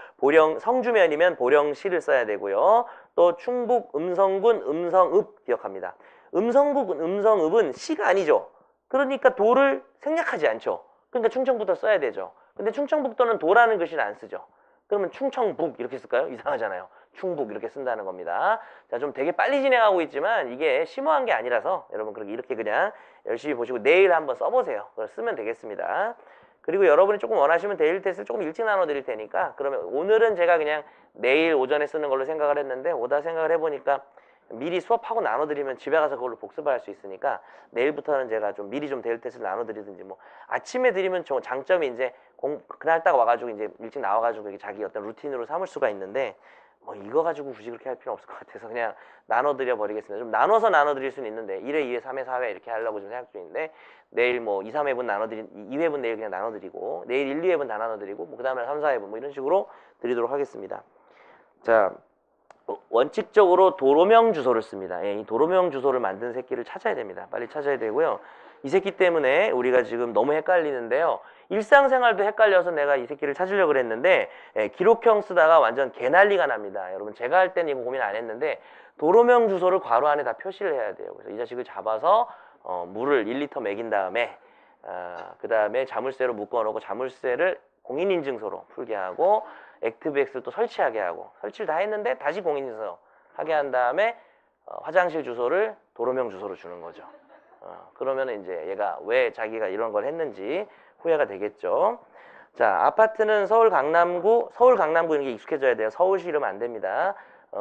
성주면이면 보령시를 써야 되고요. 또 충북 음성군 음성읍 기억합니다. 음성군 음성읍은 시가 아니죠. 그러니까 도를 생략하지 않죠. 그러니까 충청북도 써야 되죠. 근데 충청북도는 도라는 글씨를 안 쓰죠. 그러면 충청북 이렇게 쓸까요? 이상하잖아요. 충북 이렇게 쓴다는 겁니다. 자, 좀 되게 빨리 진행하고 있지만 이게 심오한 게 아니라서 여러분 그렇게 이렇게 그냥 열심히 보시고 내일 한번 써보세요. 그걸 쓰면 되겠습니다. 그리고 여러분이 조금 원하시면 데일리 테스트를 조금 일찍 나눠드릴 테니까 그러면 오늘은 제가 그냥 내일 오전에 쓰는 걸로 생각을 했는데 오다 생각을 해보니까 미리 수업하고 나눠드리면 집에 가서 그걸로 복습할 수 있으니까 내일부터는 제가 좀 미리 좀 데일리 테스트를 나눠드리든지 뭐 아침에 드리면 장점이 이제 그날 딱 와가지고 이제 일찍 나와가지고 자기 어떤 루틴으로 삼을 수가 있는데 뭐 이거 가지고 굳이 그렇게 할 필요는 없을 것 같아서 그냥 나눠드려 버리겠습니다. 좀 나눠서 나눠드릴 수는 있는데 1회, 2회, 3회, 4회 이렇게 하려고 좀 생각 중인데 내일 뭐 2, 3회분 나눠드린 2회분 내일 그냥 나눠드리고 내일 1, 2회분 다 나눠드리고 뭐 그 다음에 3, 4회분 뭐 이런 식으로 드리도록 하겠습니다. 자, 원칙적으로 도로명 주소를 씁니다. 이 도로명 주소를 만든 새끼를 찾아야 됩니다. 빨리 찾아야 되고요. 이 새끼 때문에 우리가 지금 너무 헷갈리는데요. 일상생활도 헷갈려서 내가 이 새끼를 찾으려고 그랬는데 기록형 쓰다가 완전 개난리가 납니다. 여러분 제가 할 때는 이거 고민 안 했는데 도로명 주소를 괄호 안에 다 표시를 해야 돼요. 그래서 이 자식을 잡아서 물을 1리터 먹인 다음에 그 다음에 자물쇠로 묶어놓고 자물쇠를 공인인증서로 풀게 하고 액티브엑스를 또 설치하게 하고 설치를 다 했는데 다시 공인인증서 하게 한 다음에 화장실 주소를 도로명 주소로 주는 거죠. 그러면 이제 얘가 왜 자기가 이런 걸 했는지 후회가 되겠죠. 자, 아파트는 서울 강남구 이런 게 익숙해져야 돼요. 서울시 이러면 안 됩니다.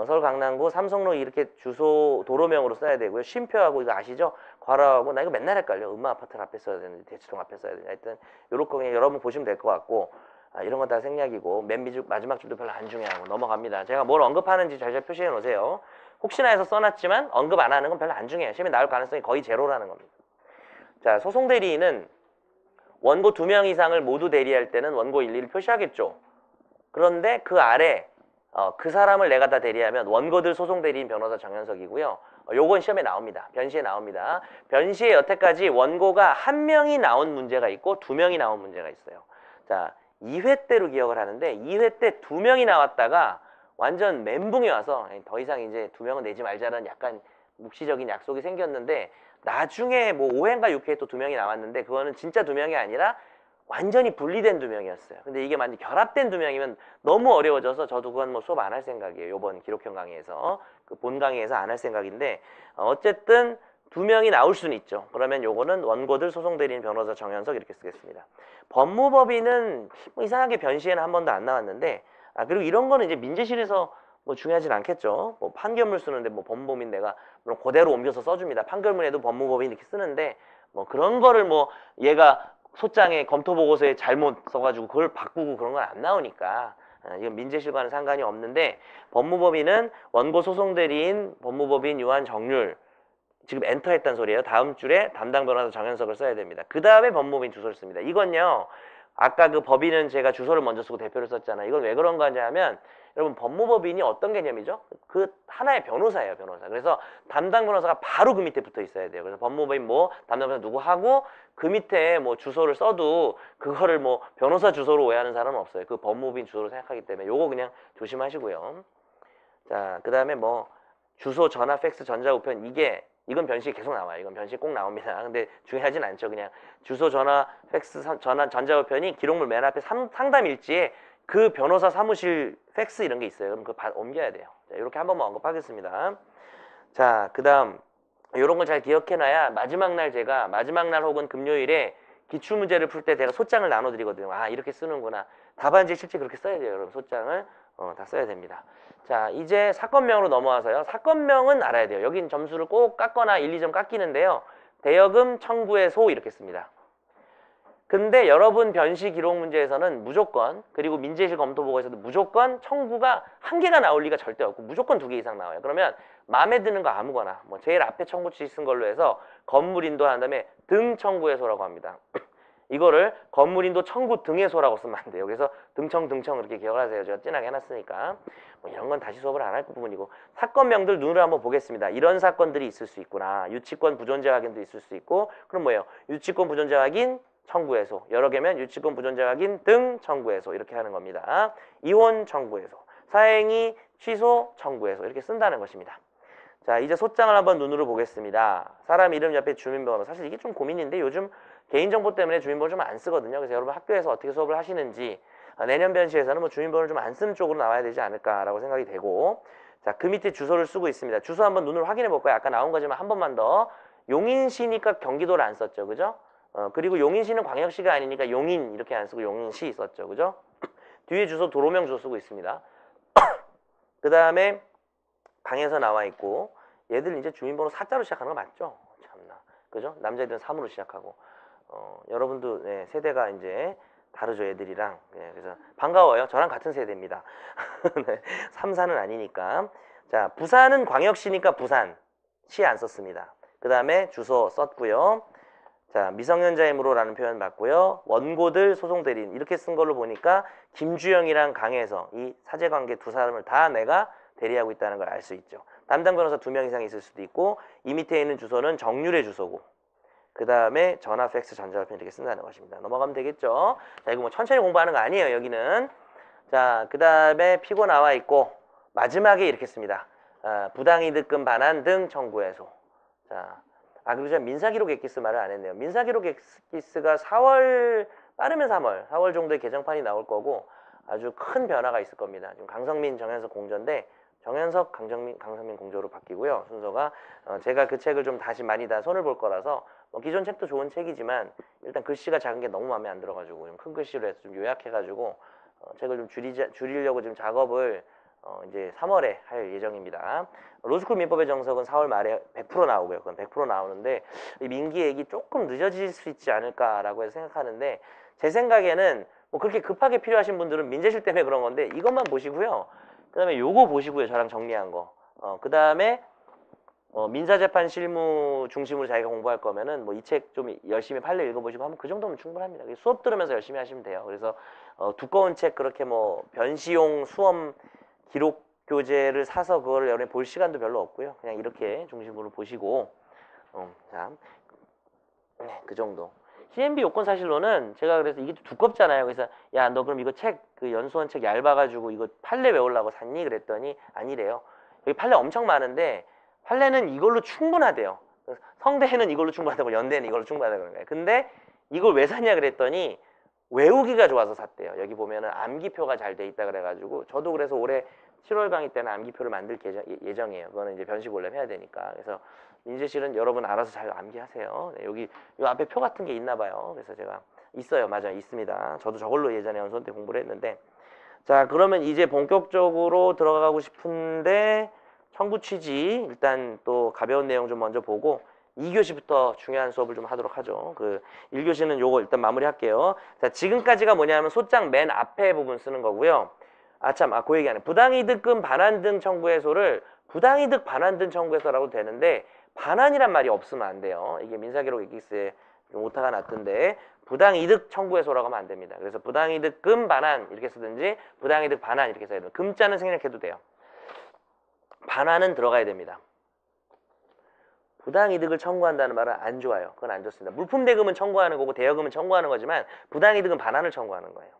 서울 강남구 삼성로 이렇게 주소 도로명으로 써야 되고요. 쉼표하고 이거 아시죠? 괄호하고 나 이거 맨날 헷갈려. 음마 아파트 앞에 써야 되는지 대치동 앞에 써야 되는지 하여튼 요렇게 그냥 여러분 보시면 될 것 같고 이런 건 다 생략이고 맨 마지막 줄도 별로 안 중요하고 넘어갑니다. 제가 뭘 언급하는지 잘 표시해 놓으세요. 혹시나 해서 써놨지만 언급 안 하는 건 별로 안 중요해요. 시험에 나올 가능성이 거의 제로라는 겁니다. 자, 소송 대리인은 원고 2명 이상을 모두 대리할 때는 원고 일리를 표시하겠죠. 그런데 그 아래 그 사람을 내가 다 대리하면 원고들 소송 대리인 변호사 정현석이고요. 요건 시험에 나옵니다. 변시에 나옵니다. 변시에 여태까지 원고가 1명이 나온 문제가 있고 2명이 나온 문제가 있어요. 자, 2회 때로 기억을 하는데 2회 때 2명이 나왔다가 완전 멘붕이 와서 더 이상 이제 2명은 내지 말자는 약간 묵시적인 약속이 생겼는데 나중에 뭐 5회인가 6회에 또 2명이 나왔는데 그거는 진짜 2명이 아니라 완전히 분리된 2명이었어요. 근데 이게 완전 결합된 2명이면 너무 어려워져서 저도 그건 뭐 수업 안 할 생각이에요. 요번 기록형 강의에서 그 본 강의에서 안 할 생각인데 어쨌든 2명이 나올 수는 있죠. 그러면 요거는 원고들 소송대리인 변호사 정현석 이렇게 쓰겠습니다. 법무법인은 뭐 이상하게 변시에는 한 번도 안 나왔는데 그리고 이런 거는 이제 민재실에서 뭐 중요하진 않겠죠. 뭐 판결문 쓰는데 뭐 법무법인 내가 물론 그대로 옮겨서 써줍니다. 판결문에도 법무법인 이렇게 쓰는데 뭐 그런 거를 뭐 얘가 소장에 검토보고서에 잘못 써가지고 그걸 바꾸고 그런 건 안 나오니까 이건 민재실과는 상관이 없는데 법무법인은 원고 소송대리인 법무법인 유한 정률 지금 엔터 했단 소리예요. 다음 줄에 담당 변호사 정현석을 써야 됩니다. 그 다음에 법무법인 주소를 씁니다. 이건요. 아까 그 법인은 제가 주소를 먼저 쓰고 대표를 썼잖아요. 이건 왜 그런 거냐면 여러분 법무법인이 어떤 개념이죠? 그 하나의 변호사예요. 변호사. 그래서 담당 변호사가 바로 그 밑에 붙어 있어야 돼요. 그래서 법무법인 뭐 담당 변호사 누구 하고 그 밑에 뭐 주소를 써도 그거를 뭐 변호사 주소로 오해하는 사람은 없어요. 그 법무법인 주소로 생각하기 때문에 요거 그냥 조심하시고요. 자, 그 다음에 뭐 주소, 전화, 팩스, 전자우편 이건 변시에 계속 나와요. 이건 변시에 꼭 나옵니다. 근데 중요하진 않죠. 그냥 주소, 전화, 팩스, 전자우편이 기록물 맨 앞에 상담 일지에 그 변호사 사무실 팩스 이런 게 있어요. 그럼 그거 옮겨야 돼요. 자, 이렇게 한 번만 언급하겠습니다. 자, 그 다음 이런 걸 잘 기억해놔야 마지막 날 혹은 금요일에 기출문제를 풀 때 제가 소장을 나눠드리거든요. 이렇게 쓰는구나. 답안지에 실제 그렇게 써야 돼요. 여러분 소장을 다 써야 됩니다. 자, 이제 사건명으로 넘어와서요. 사건명은 알아야 돼요. 여긴 점수를 꼭 깎거나 1, 2점 깎이는데요. 대여금 청구의 소 이렇게 씁니다. 근데 여러분 변시 기록 문제에서는 무조건 그리고 민재실 검토보고에서도 무조건 청구가 1개가 나올 리가 절대 없고 무조건 2개 이상 나와요. 그러면 마음에 드는 거 아무거나 뭐 제일 앞에 청구치 쓴 걸로 해서 건물인도 한 다음에 등 청구해소라고 합니다. 이거를 건물인도 청구 등해소라고 쓰면 안 돼요. 그래서 등청 이렇게 기억을 하세요. 제가 진하게 해놨으니까 뭐 이런 건 다시 수업을 안 할 부분이고 사건명들 눈으로 한번 보겠습니다. 이런 사건들이 있을 수 있구나. 유치권 부존재 확인도 있을 수 있고 그럼 뭐예요? 유치권 부존재 확인 청구해소 여러 개면 유치권 부존재 확인 등 청구해소 이렇게 하는 겁니다. 이혼 청구해소 사행위 취소 청구해소 이렇게 쓴다는 것입니다. 자, 이제 소장을 한번 눈으로 보겠습니다. 사람 이름 옆에 주민번호. 사실 이게 좀 고민인데 요즘 개인정보 때문에 주민번호 좀 안 쓰거든요. 그래서 여러분 학교에서 어떻게 수업을 하시는지 내년 변시에서는 뭐 주민번호를 좀 안 쓰는 쪽으로 나와야 되지 않을까라고 생각이 되고, 자, 그 밑에 주소를 쓰고 있습니다. 주소 한번 눈으로 확인해 볼까요? 아까 나온 거지만 한 번만 더. 용인시니까 경기도를 안 썼죠. 그죠? 그리고 용인시는 광역시가 아니니까 용인 이렇게 안 쓰고 용인시 썼죠. 그죠? 뒤에 주소 도로명 주소 쓰고 있습니다. 그 다음에 방에서 나와 있고, 얘들 이제 주민번호 4자로 시작하는 거 맞죠? 참나. 그죠? 남자애들은 3으로 시작하고. 여러분도 네, 세대가 이제 다르죠, 애들이랑. 네, 그래서 반가워요. 저랑 같은 세대입니다. 네, 3, 4는 아니니까. 자, 부산은 광역시니까 부산. 시 안 썼습니다. 그 다음에 주소 썼고요. 자, 미성년자이므로라는 표현 맞고요. 원고들, 소송대리인 이렇게 쓴 걸로 보니까 김주영이랑 강혜서 이 사제관계 두 사람을 다 내가 대리하고 있다는 걸 알 수 있죠. 담당 변호사 2명 이상 있을 수도 있고, 이 밑에 있는 주소는 정률의 주소고, 그 다음에 전화, 팩스, 전자우편 이렇게 쓴다는 것입니다. 넘어가면 되겠죠. 자, 이거 뭐 천천히 공부하는 거 아니에요, 여기는. 자, 그 다음에 피고 나와 있고, 마지막에 이렇게 씁니다. 부당이득금 반환 등 청구해소. 자, 그리고 제가 민사기록 엑기스 말을 안 했네요. 민사기록 엑기스가 4월, 빠르면 4월 정도에 개정판이 나올 거고, 아주 큰 변화가 있을 겁니다. 지금 강성민, 정현석 공조인데, 정현석, 강성민 공조로 바뀌고요. 순서가. 제가 그 책을 좀 다시 많이 다 손을 볼 거라서, 기존 책도 좋은 책이지만, 일단 글씨가 작은 게 너무 마음에 안 들어가지고, 좀 큰 글씨로 해서 좀 요약해가지고, 책을 좀 줄이려고 지금 작업을 이제 3월에 할 예정입니다. 로스쿨 민법의 정석은 4월 말에 100% 나오고요. 그건 100% 나오는데 이 민기액이 조금 늦어질 수 있지 않을까라고 해서 생각하는데, 제 생각에는 뭐 그렇게 급하게 필요하신 분들은 민재실 때문에 그런 건데 이것만 보시고요. 그 다음에 요거 보시고요. 저랑 정리한 거. 그 다음에 민사재판 실무 중심으로 자기가 공부할 거면은 뭐 이 책 좀 열심히 판례 읽어보시고 하면 그 정도면 충분합니다. 수업 들으면서 열심히 하시면 돼요. 그래서 두꺼운 책 그렇게 뭐 변시용 수험 기록 교재를 사서 그거를 여러분이 볼 시간도 별로 없고요. 그냥 이렇게 중심으로 보시고, 자, 네, 그 정도. CMB 요건 사실로는 제가 그래서 이게 두껍잖아요. 그래서 야, 너 그럼 이거 책, 그 연수원 책 얇아가지고 이거 판례 외우려고 샀니? 그랬더니 아니래요. 여기 판례 엄청 많은데 판례는 이걸로 충분하대요. 성대는 이걸로 충분하다고, 연대는 이걸로 충분하다고 그런 거예요. 근데 이걸 왜 샀냐 그랬더니 외우기가 좋아서 샀대요. 여기 보면은 암기표가 잘 돼 있다 그래가지고, 저도 그래서 올해 7월 강의 때는 암기표를 만들 예정이에요. 그거는 이제 변시골렘 해야 되니까. 그래서 민재실은 여러분 알아서 잘 암기하세요. 네, 여기 요 앞에 표 같은 게 있나 봐요. 그래서 제가 있어요. 맞아요. 있습니다. 저도 저걸로 예전에 연수원 때 공부를 했는데, 자, 그러면 이제 본격적으로 들어가고 싶은데 청구 취지 일단 또 가벼운 내용 좀 먼저 보고 2교시부터 중요한 수업을 좀 하도록 하죠. 그 1교시는 요거 일단 마무리할게요. 자, 지금까지가 뭐냐면 소장 맨 앞에 부분 쓰는 거고요. 그 얘기 안 해. 부당이득금 반환 등 청구해소를 부당이득 반환 등 청구해소라고 되는데, 반환이란 말이 없으면 안 돼요. 이게 민사기록 엑기스에 좀 오타가 났던데, 부당이득 청구해소라고 하면 안 됩니다. 그래서 부당이득금 반환 이렇게 쓰든지 부당이득 반환 이렇게 써야 돼요. 금자는 생략해도 돼요. 반환은 들어가야 됩니다. 부당이득을 청구한다는 말은 안 좋아요. 그건 안 좋습니다. 물품대금은 청구하는 거고 대여금은 청구하는 거지만 부당이득은 반환을 청구하는 거예요.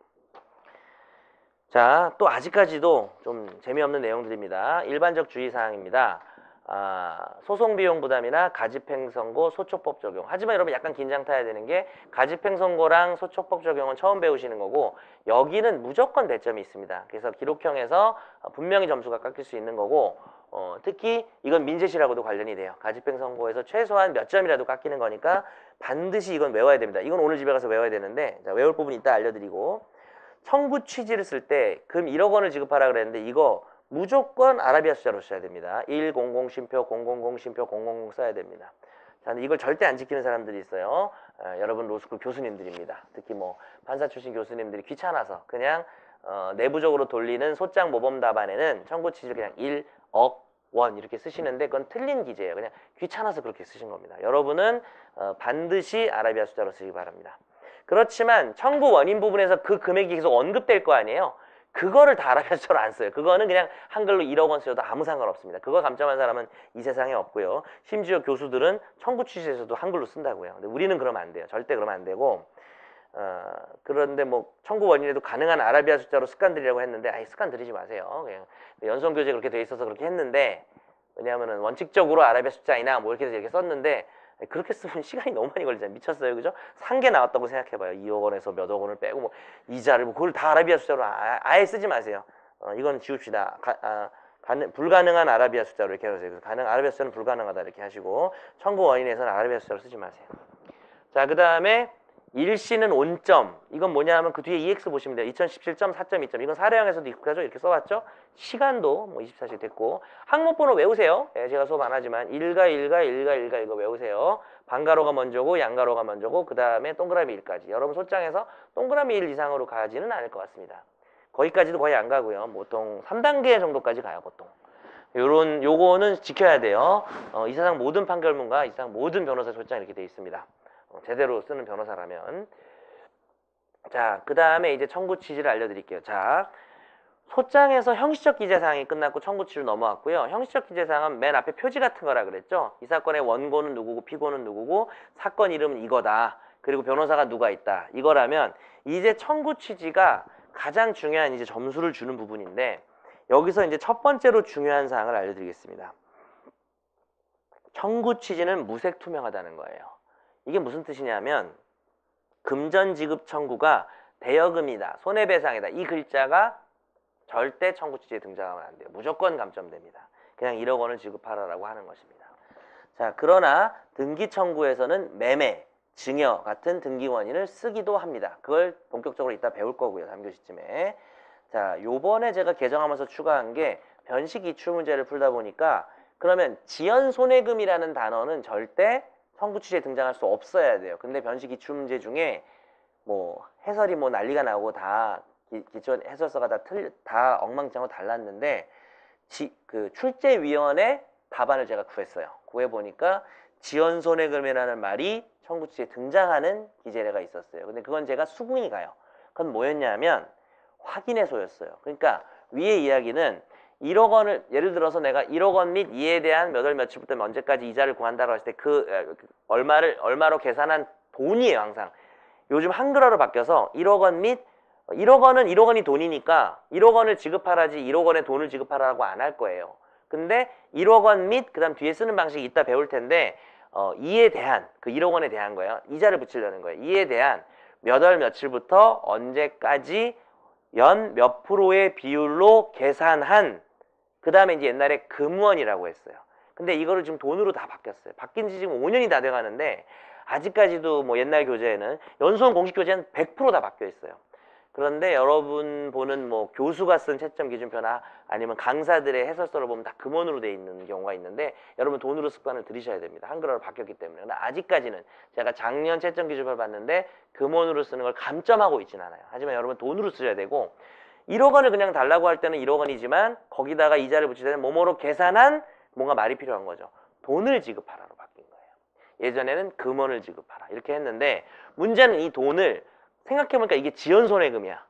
자, 또 아직까지도 좀 재미없는 내용들입니다. 일반적 주의사항입니다. 소송비용 부담이나 가집행선고, 소촉법 적용. 하지만 여러분 약간 긴장 타야 되는 게, 가집행선고랑 소촉법 적용은 처음 배우시는 거고, 여기는 무조건 배점이 있습니다. 그래서 기록형에서 분명히 점수가 깎일 수 있는 거고, 특히 이건 민재시라고도 관련이 돼요. 가집행선고에서 최소한 몇 점이라도 깎이는 거니까 반드시 이건 외워야 됩니다. 이건 오늘 집에 가서 외워야 되는데, 자, 외울 부분 이따 알려드리고, 청구 취지를 쓸 때 금 1억 원을 지급하라 그랬는데 이거 무조건 아라비아 숫자로 써야 됩니다. 100 쉼표, 000 쉼표, 000 써야 됩니다. 자, 근데 이걸 절대 안 지키는 사람들이 있어요. 여러분 로스쿨 교수님들입니다. 특히 뭐 판사 출신 교수님들이 귀찮아서 그냥 내부적으로 돌리는 소장 모범 답안에는 청구 취지를 그냥 1억 원 이렇게 쓰시는데 그건 틀린 기재예요. 그냥 귀찮아서 그렇게 쓰신 겁니다. 여러분은 반드시 아라비아 숫자로 쓰시기 바랍니다. 그렇지만 청구 원인 부분에서 그 금액이 계속 언급될 거 아니에요. 그거를 다 아라비아 숫자로 안 써요. 그거는 그냥 한글로 1억 원 쓰여도 아무 상관없습니다. 그거 감점한 사람은 이 세상에 없고요. 심지어 교수들은 청구 취지에서도 한글로 쓴다고요. 근데 우리는 그러면 안 돼요. 절대 그러면 안 되고, 그런데 뭐 청구 원인에도 가능한 아라비아 숫자로 습관 들이라고 했는데 습관 들이지 마세요. 그냥 연수원 교재 그렇게 돼 있어서 그렇게 했는데 왜냐하면은 원칙적으로 아라비아 숫자이나 뭐 이렇게 해서 이렇게 썼는데 그렇게 쓰면 시간이 너무 많이 걸리잖아요. 미쳤어요. 그죠? 산 개 나왔다고 생각해봐요. 2억 원에서 몇 억 원을 빼고 뭐 이자를 뭐 그걸 다 아라비아 숫자로 아예 쓰지 마세요. 이건 지웁시다. 불가능한 아라비아 숫자로 이렇게 하세요. 그래서 아라비아 숫자는 불가능하다 이렇게 하시고 청구 원인에서는 아라비아 숫자로 쓰지 마세요. 자, 그 다음에 일시는 온점. 이건 뭐냐면 그 뒤에 EX 보시면 돼요. 2017점, 4.2점. 이건 사례형에서도 익숙하죠? 이렇게 써왔죠? 시간도 뭐 24시 됐고. 항목번호 외우세요. 예, 제가 수업 안 하지만 일가 이거 외우세요. 반가로가 먼저고 양가로가 먼저고 그 다음에 동그라미 1까지. 여러분 소장에서 동그라미 1 이상으로 가지는 않을 것 같습니다. 거기까지도 거의 안 가고요. 보통 3단계 정도까지 가요, 보통. 요거는 지켜야 돼요. 이 세상 모든 판결문과 이 세상 모든 변호사 소장 이렇게 돼 있습니다. 제대로 쓰는 변호사라면. 자, 그 다음에 이제 청구 취지를 알려드릴게요. 자, 소장에서 형식적 기재사항이 끝났고 청구 취지로 넘어왔고요. 형식적 기재사항은 맨 앞에 표지 같은 거라 그랬죠. 이 사건의 원고는 누구고 피고는 누구고 사건 이름은 이거다. 그리고 변호사가 누가 있다. 이거라면 이제 청구 취지가 가장 중요한 이제 점수를 주는 부분인데 여기서 이제 첫 번째로 중요한 사항을 알려드리겠습니다. 청구 취지는 무색투명하다는 거예요. 이게 무슨 뜻이냐면 금전지급 청구가 대여금이다, 손해배상이다 이 글자가 절대 청구 취지에 등장하면 안 돼요. 무조건 감점됩니다. 그냥 1억 원을 지급하라라고 하는 것입니다. 자, 그러나 등기 청구에서는 매매, 증여 같은 등기 원인을 쓰기도 합니다. 그걸 본격적으로 이따 배울 거고요. 3교시쯤에. 자, 요번에 제가 개정하면서 추가한 게 변식 이출 문제를 풀다 보니까 그러면 지연손해금이라는 단어는 절대 청구 취지에 등장할 수 없어야 돼요. 근데 변식 이출 문제 중에 뭐 해설이 뭐 난리가 나고 다 기존 해설서가 다 엉망진창으로 달랐는데 그 출제위원회 답안을 제가 구했어요. 구해보니까 지연손해금이라는 말이 청구 취지에 등장하는 기재례가 있었어요. 근데 그건 제가 수긍이 가요. 그건 뭐였냐면 확인해소였어요. 그러니까 위의 이야기는 1억 원을 예를 들어서 내가 1억 원 및 이에 대한 몇 월 며칠부터 언제까지 이자를 구한다고 했을 때 그 얼마로 계산한 돈이에요. 항상 요즘 한글화로 바뀌어서 1억 원 및 1억 원은 1억 원이 돈이니까 1억 원을 지급하라지 1억 원의 돈을 지급하라고 안 할 거예요. 근데 1억 원 및 그다음 뒤에 쓰는 방식이 이따 배울 텐데 이에 대한 그 1억 원에 대한 거예요. 이자를 붙이려는 거예요. 이에 대한 몇 월 며칠부터 언제까지 연 몇 프로의 비율로 계산한 그 다음에 이제 옛날에 금원이라고 했어요. 근데 이거를 지금 돈으로 다 바뀌었어요. 바뀐 지 지금 5년이 다 돼가는데 아직까지도 뭐 옛날 교재에는 연수원 공식 교재는 100% 다 바뀌어 있어요. 그런데 여러분 보는 뭐 교수가 쓴 채점 기준표나 아니면 강사들의 해설서를 보면 다 금원으로 돼 있는 경우가 있는데 여러분 돈으로 습관을 들이셔야 됩니다. 한글화로 바뀌었기 때문에. 근데 아직까지는 제가 작년 채점 기준표를 봤는데 금원으로 쓰는 걸 감점하고 있진 않아요. 하지만 여러분 돈으로 쓰셔야 되고 1억 원을 그냥 달라고 할 때는 1억 원이지만 거기다가 이자를 붙일 때는 뭐뭐로 계산한 뭔가 말이 필요한 거죠. 돈을 지급하라로 바뀐 거예요. 예전에는 금원을 지급하라 이렇게 했는데 문제는 이 돈을 생각해보니까 이게 지연손해금이야.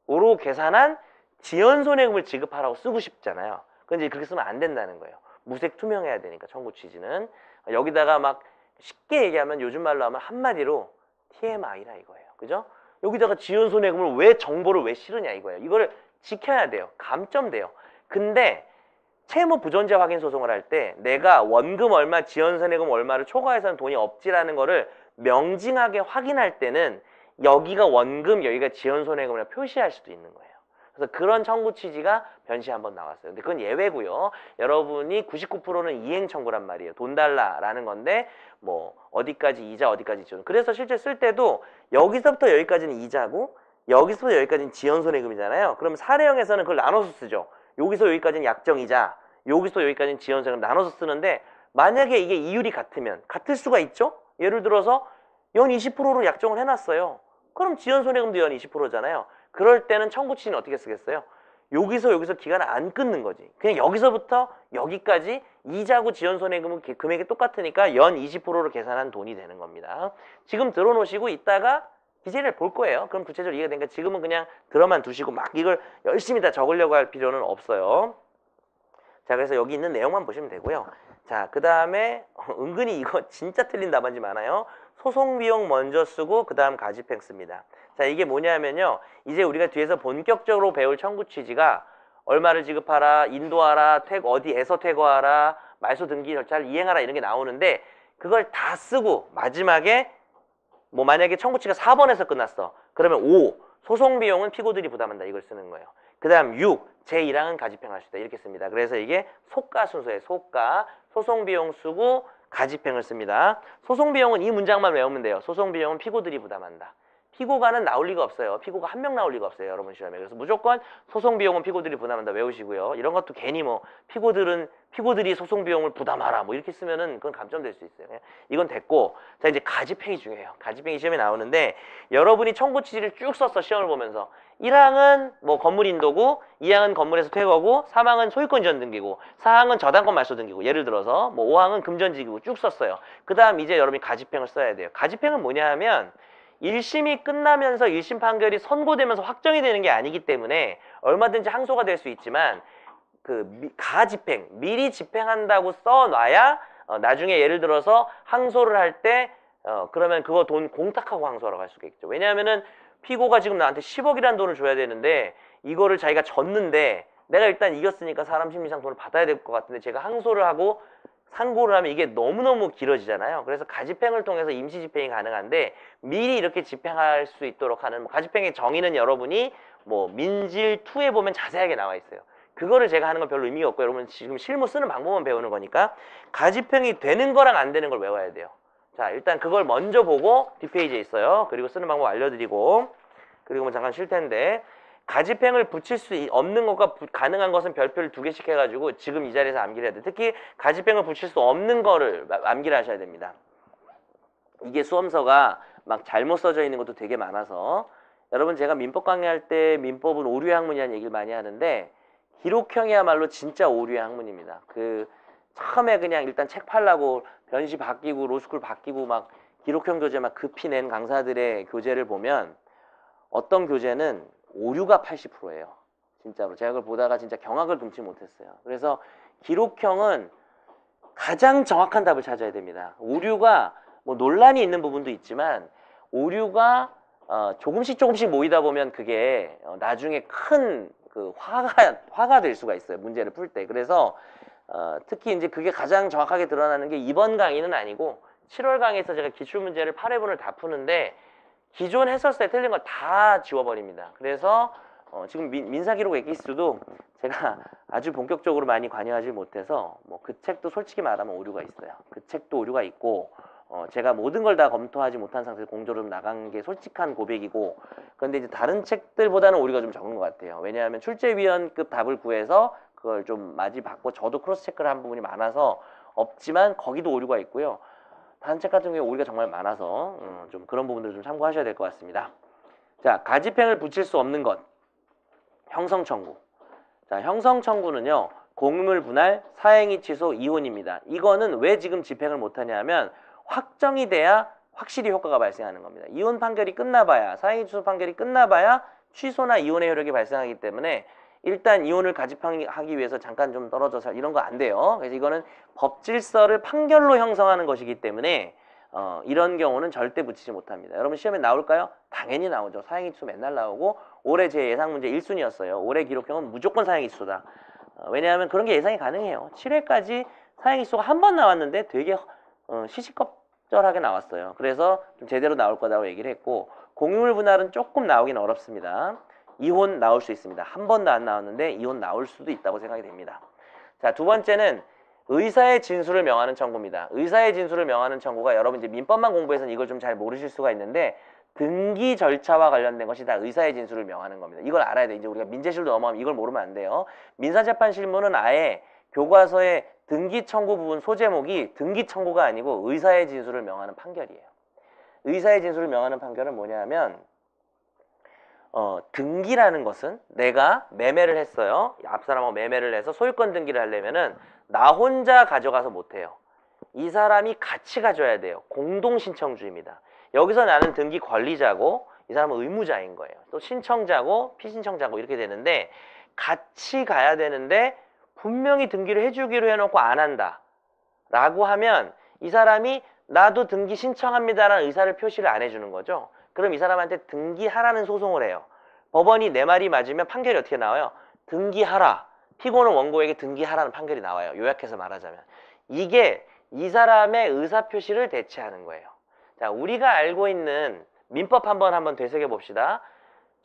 오로 계산한 지연손해금을 지급하라고 쓰고 싶잖아요. 근데 그렇게 쓰면 안 된다는 거예요. 무색 투명해야 되니까 청구 취지는. 여기다가 막 쉽게 얘기하면 요즘 말로 하면 한마디로 TMI라 이거예요. 그죠? 여기다가 지연손해금을 왜 정보를 왜 실으냐 이거예요. 이거를 지켜야 돼요. 감점돼요. 근데 채무 부존재 확인 소송을 할 때 내가 원금 얼마, 지연손해금 얼마를 초과해서는 돈이 없지라는 거를 명징하게 확인할 때는 여기가 원금, 여기가 지연손해금을 표시할 수도 있는 거예요. 그래서 그런 청구 취지가 변시 한번 나왔어요. 근데 그건 예외고요. 여러분이 99%는 이행 청구란 말이에요. 돈 달라라는 건데 뭐 어디까지 이자, 어디까지 지원. 그래서 실제 쓸 때도 여기서부터 여기까지는 이자고 여기서부터 여기까지는 지연손해금이잖아요. 그럼 사례형에서는 그걸 나눠서 쓰죠. 여기서 여기까지는 약정이자, 여기서 여기까지는 지연손해금 나눠서 쓰는데 만약에 이게 이율이 같으면 같을 수가 있죠. 예를 들어서 연 20%로 약정을 해놨어요. 그럼 지연손해금도 연 20%잖아요. 그럴 때는 청구 취지는 어떻게 쓰겠어요? 여기서 기간을 안 끊는 거지. 그냥 여기서부터 여기까지 이자고 지연손해금은 금액이 똑같으니까 연 20%로 계산한 돈이 되는 겁니다. 지금 들어놓으시고 이따가 기재를 볼 거예요. 그럼 구체적으로 이해가 되니까 지금은 그냥 들어만 두시고 막 이걸 열심히 다 적으려고 할 필요는 없어요. 자, 그래서 여기 있는 내용만 보시면 되고요. 자, 그 다음에 은근히 이거 진짜 틀린 답안지 많아요. 소송 비용 먼저 쓰고 그 다음 가집행 씁니다. 자, 이게 뭐냐면요. 이제 우리가 뒤에서 본격적으로 배울 청구 취지가 얼마를 지급하라, 인도하라, 어디에서 퇴거하라, 말소 등기 절차를 이행하라 이런 게 나오는데 그걸 다 쓰고 마지막에 뭐 만약에 청구치가 4번에서 끝났어. 그러면 5. 소송 비용은 피고들이 부담한다. 이걸 쓰는 거예요. 그 다음 6. 제1항은 가집행할 수 있다. 이렇게 씁니다. 그래서 이게 소가 순서예요. 소가. 소송 비용 쓰고 가집행을 씁니다. 소송 비용은 이 문장만 외우면 돼요. 소송 비용은 피고들이 부담한다. 피고가는 나올 리가 없어요. 피고가 한 명 나올 리가 없어요. 여러분 시험에. 그래서 무조건 소송 비용은 피고들이 부담한다 외우시고요. 이런 것도 괜히 뭐 피고들이 소송 비용을 부담하라 뭐 이렇게 쓰면은 그건 감점될 수 있어요. 이건 됐고 자 이제 가집행이 중요해요. 가집행이 시험에 나오는데 여러분이 청구 취지를 쭉 썼어. 시험을 보면서 1항은 뭐 건물 인도고 2항은 건물에서 퇴거고 3항은 소유권 이전 등기고 4항은 저당권 말소 등기고 예를 들어서 뭐 5항은 금전지기고 쭉 썼어요. 그 다음 이제 여러분이 가집행을 써야 돼요. 가집행은 뭐냐 하면 1심이 끝나면서 1심 판결이 선고되면서 확정이 되는 게 아니기 때문에 얼마든지 항소가 될 수 있지만 그 가집행, 미리 집행한다고 써놔야 나중에 예를 들어서 항소를 할 때 그러면 그거 돈 공탁하고 항소하러 갈 수가 있죠. 왜냐하면은 피고가 지금 나한테 10억이라는 돈을 줘야 되는데 이거를 자기가 졌는데 내가 일단 이겼으니까 사람 심리상 돈을 받아야 될 것 같은데 제가 항소를 하고 상고를 하면 이게 너무너무 길어지잖아요. 그래서 가집행을 통해서 임시 집행이 가능한데 미리 이렇게 집행할 수 있도록 하는 뭐 가집행의 정의는 여러분이 뭐 민질 2에 보면 자세하게 나와 있어요. 그거를 제가 하는 건 별로 의미가 없고 여러분 지금 실무 쓰는 방법만 배우는 거니까 가집행이 되는 거랑 안 되는 걸 외워야 돼요. 자 일단 그걸 먼저 보고 뒷페이지에 있어요. 그리고 쓰는 방법 알려드리고 그리고 뭐 잠깐 쉴 텐데 가집행을 붙일 수 없는 것과 가능한 것은 별표를 2개씩 해가지고 지금 이 자리에서 암기를 해야 돼요. 특히 가집행을 붙일 수 없는 거를 암기를 하셔야 됩니다. 이게 수험서가 막 잘못 써져 있는 것도 되게 많아서 여러분 제가 민법 강의할 때 민법은 오류의 학문이라는 얘기를 많이 하는데 기록형이야말로 진짜 오류의 학문입니다. 그 처음에 그냥 일단 책 팔라고 변시 바뀌고 로스쿨 바뀌고 막 기록형 교재 막 급히 낸 강사들의 교재를 보면 어떤 교재는 오류가 80%예요. 진짜로. 제가 그걸 보다가 진짜 경악을 금치 못했어요. 그래서 기록형은 가장 정확한 답을 찾아야 됩니다. 오류가 뭐 논란이 있는 부분도 있지만 오류가 조금씩 모이다 보면 그게 나중에 큰 그 화가 될 수가 있어요. 문제를 풀 때. 그래서 특히 이제 그게 가장 정확하게 드러나는 게 이번 강의는 아니고 7월 강의에서 제가 기출문제를 8회분을 다 푸는데 기존 해설서에 틀린 거 다 지워버립니다. 그래서 지금 민사기록 엑기스도 제가 아주 본격적으로 많이 관여하지 못해서 뭐 그 책도 솔직히 말하면 오류가 있어요. 그 책도 오류가 있고 제가 모든 걸 다 검토하지 못한 상태에서 공조로 나간 게 솔직한 고백이고 그런데 이제 다른 책들보다는 오류가 좀 적은 것 같아요. 왜냐하면 출제위원급 답을 구해서 그걸 좀 맞이받고 저도 크로스 체크를 한 부분이 많아서 없지만 거기도 오류가 있고요. 다른 책 같은 경우에 오류가 정말 많아서 좀 그런 부분들을 좀 참고하셔야 될 것 같습니다. 자, 가집행을 붙일 수 없는 것. 형성청구. 자, 형성청구는요. 공물 분할, 사행위 취소, 이혼입니다. 이거는 왜 지금 집행을 못하냐 하면 확정이 돼야 확실히 효과가 발생하는 겁니다. 이혼 판결이 끝나봐야, 사행위 취소 판결이 끝나봐야 취소나 이혼의 효력이 발생하기 때문에 일단 이혼을 가집하기 위해서 잠깐 좀 떨어져서 이런 거 안 돼요. 그래서 이거는 법질서를 판결로 형성하는 것이기 때문에 이런 경우는 절대 붙이지 못합니다. 여러분 시험에 나올까요? 당연히 나오죠. 사행위 취소 맨날 나오고 올해 제 예상 문제 1순위였어요. 올해 기록형은 무조건 사행위 취소다. 왜냐하면 그런 게 예상이 가능해요. 7회까지 사행위 취소가 한 번 나왔는데 되게 시시껍절하게 나왔어요. 그래서 좀 제대로 나올 거라고 얘기를 했고 공유물 분할은 조금 나오긴 어렵습니다. 이혼 나올 수 있습니다. 한 번도 안 나왔는데 이혼 나올 수도 있다고 생각이 됩니다. 자, 두 번째는 의사의 진술을 명하는 청구입니다. 의사의 진술을 명하는 청구가 여러분 이제 민법만 공부해서는 이걸 좀 잘 모르실 수가 있는데 등기 절차와 관련된 것이 다 의사의 진술을 명하는 겁니다. 이걸 알아야 돼. 이제 우리가 민재실로 넘어가면 이걸 모르면 안 돼요. 민사재판 실무는 아예 교과서의 등기 청구 부분 소제목이 등기 청구가 아니고 의사의 진술을 명하는 판결이에요. 의사의 진술을 명하는 판결은 뭐냐면 등기라는 것은 내가 매매를 했어요. 앞사람하고 매매를 해서 소유권 등기를 하려면은 나 혼자 가져가서 못해요. 이 사람이 같이 가져야 돼요. 공동신청주의입니다. 여기서 나는 등기 권리자고 이 사람은 의무자인 거예요. 또 신청자고 피신청자고 이렇게 되는데 같이 가야 되는데 분명히 등기를 해주기로 해놓고 안 한다 라고 하면 이 사람이 나도 등기 신청합니다라는 의사를 표시를 안 해주는 거죠. 그럼 이 사람한테 등기하라는 소송을 해요. 법원이 내 말이 맞으면 판결이 어떻게 나와요? 등기하라. 피고는 원고에게 등기하라는 판결이 나와요. 요약해서 말하자면. 이게 이 사람의 의사표시를 대체하는 거예요. 자, 우리가 알고 있는 민법 한번 되새겨 봅시다.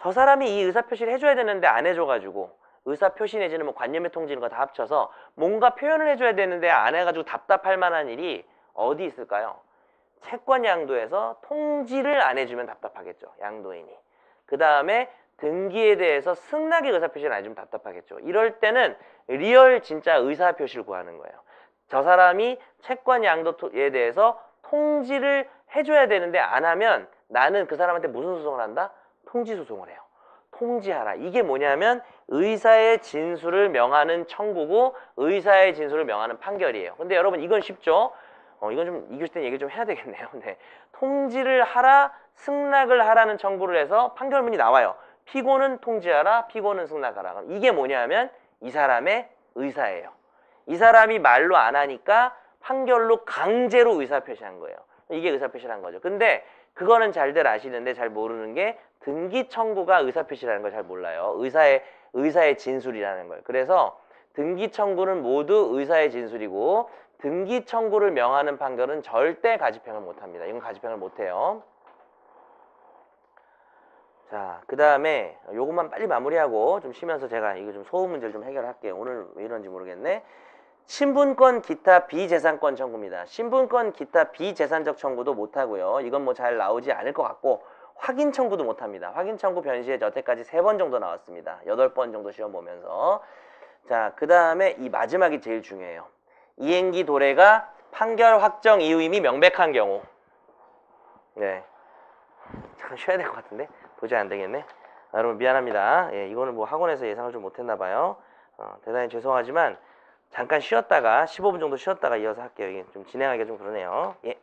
저 사람이 이 의사표시를 해줘야 되는데 안 해줘가지고 의사표시 내지는 뭐 관념의 통지 이런 거 다 합쳐서 뭔가 표현을 해줘야 되는데 안 해가지고 답답할 만한 일이 어디 있을까요? 채권 양도에서 통지를 안 해주면 답답하겠죠. 양도인이. 그 다음에 등기에 대해서 승낙의 의사표시를 안 해주면 답답하겠죠. 이럴 때는 리얼 진짜 의사표시를 구하는 거예요. 저 사람이 채권 양도에 대해서 통지를 해줘야 되는데 안 하면 나는 그 사람한테 무슨 소송을 한다? 통지 소송을 해요. 통지하라. 이게 뭐냐면 의사의 진술을 명하는 청구고 의사의 진술을 명하는 판결이에요. 근데 여러분 이건 쉽죠? 이건 좀 2교시 때 얘기 좀 해야 되겠네요. 네. 통지를 하라, 승낙을 하라는 청구를 해서 판결문이 나와요. 피고는 통지하라, 피고는 승낙하라. 그럼 이게 뭐냐면 이 사람의 의사예요. 이 사람이 말로 안 하니까 판결로 강제로 의사표시한 거예요. 이게 의사표시라는 거죠. 근데 그거는 잘들 아시는데 잘 모르는 게 등기 청구가 의사표시라는 걸 잘 몰라요. 의사의 진술이라는 거예요. 그래서 등기 청구는 모두 의사의 진술이고 등기 청구를 명하는 판결은 절대 가집행을 못합니다. 이건 가집행을 못해요. 자, 그 다음에 요것만 빨리 마무리하고 좀 쉬면서 제가 이거 좀 소음 문제를 좀 해결할게요. 오늘 왜 이런지 모르겠네. 신분권 기타 비재산권 청구입니다. 신분권 기타 비재산적 청구도 못하고요. 이건 뭐 잘 나오지 않을 것 같고 확인 청구도 못합니다. 확인 청구 변시에 여태까지 3번 정도 나왔습니다. 8번 정도 시험 보면서. 자, 그 다음에 이 마지막이 제일 중요해요. 이행기 도래가 판결 확정 이유임이 명백한 경우. 네. 잠깐 쉬어야 될 것 같은데 도저히 안 되겠네. 여러분 미안합니다. 예, 이거는 뭐 학원에서 예상을 좀 못했나 봐요. 대단히 죄송하지만 잠깐 쉬었다가 15분 정도 쉬었다가 이어서 할게요. 이게 좀 진행하기가 좀 그러네요. 예.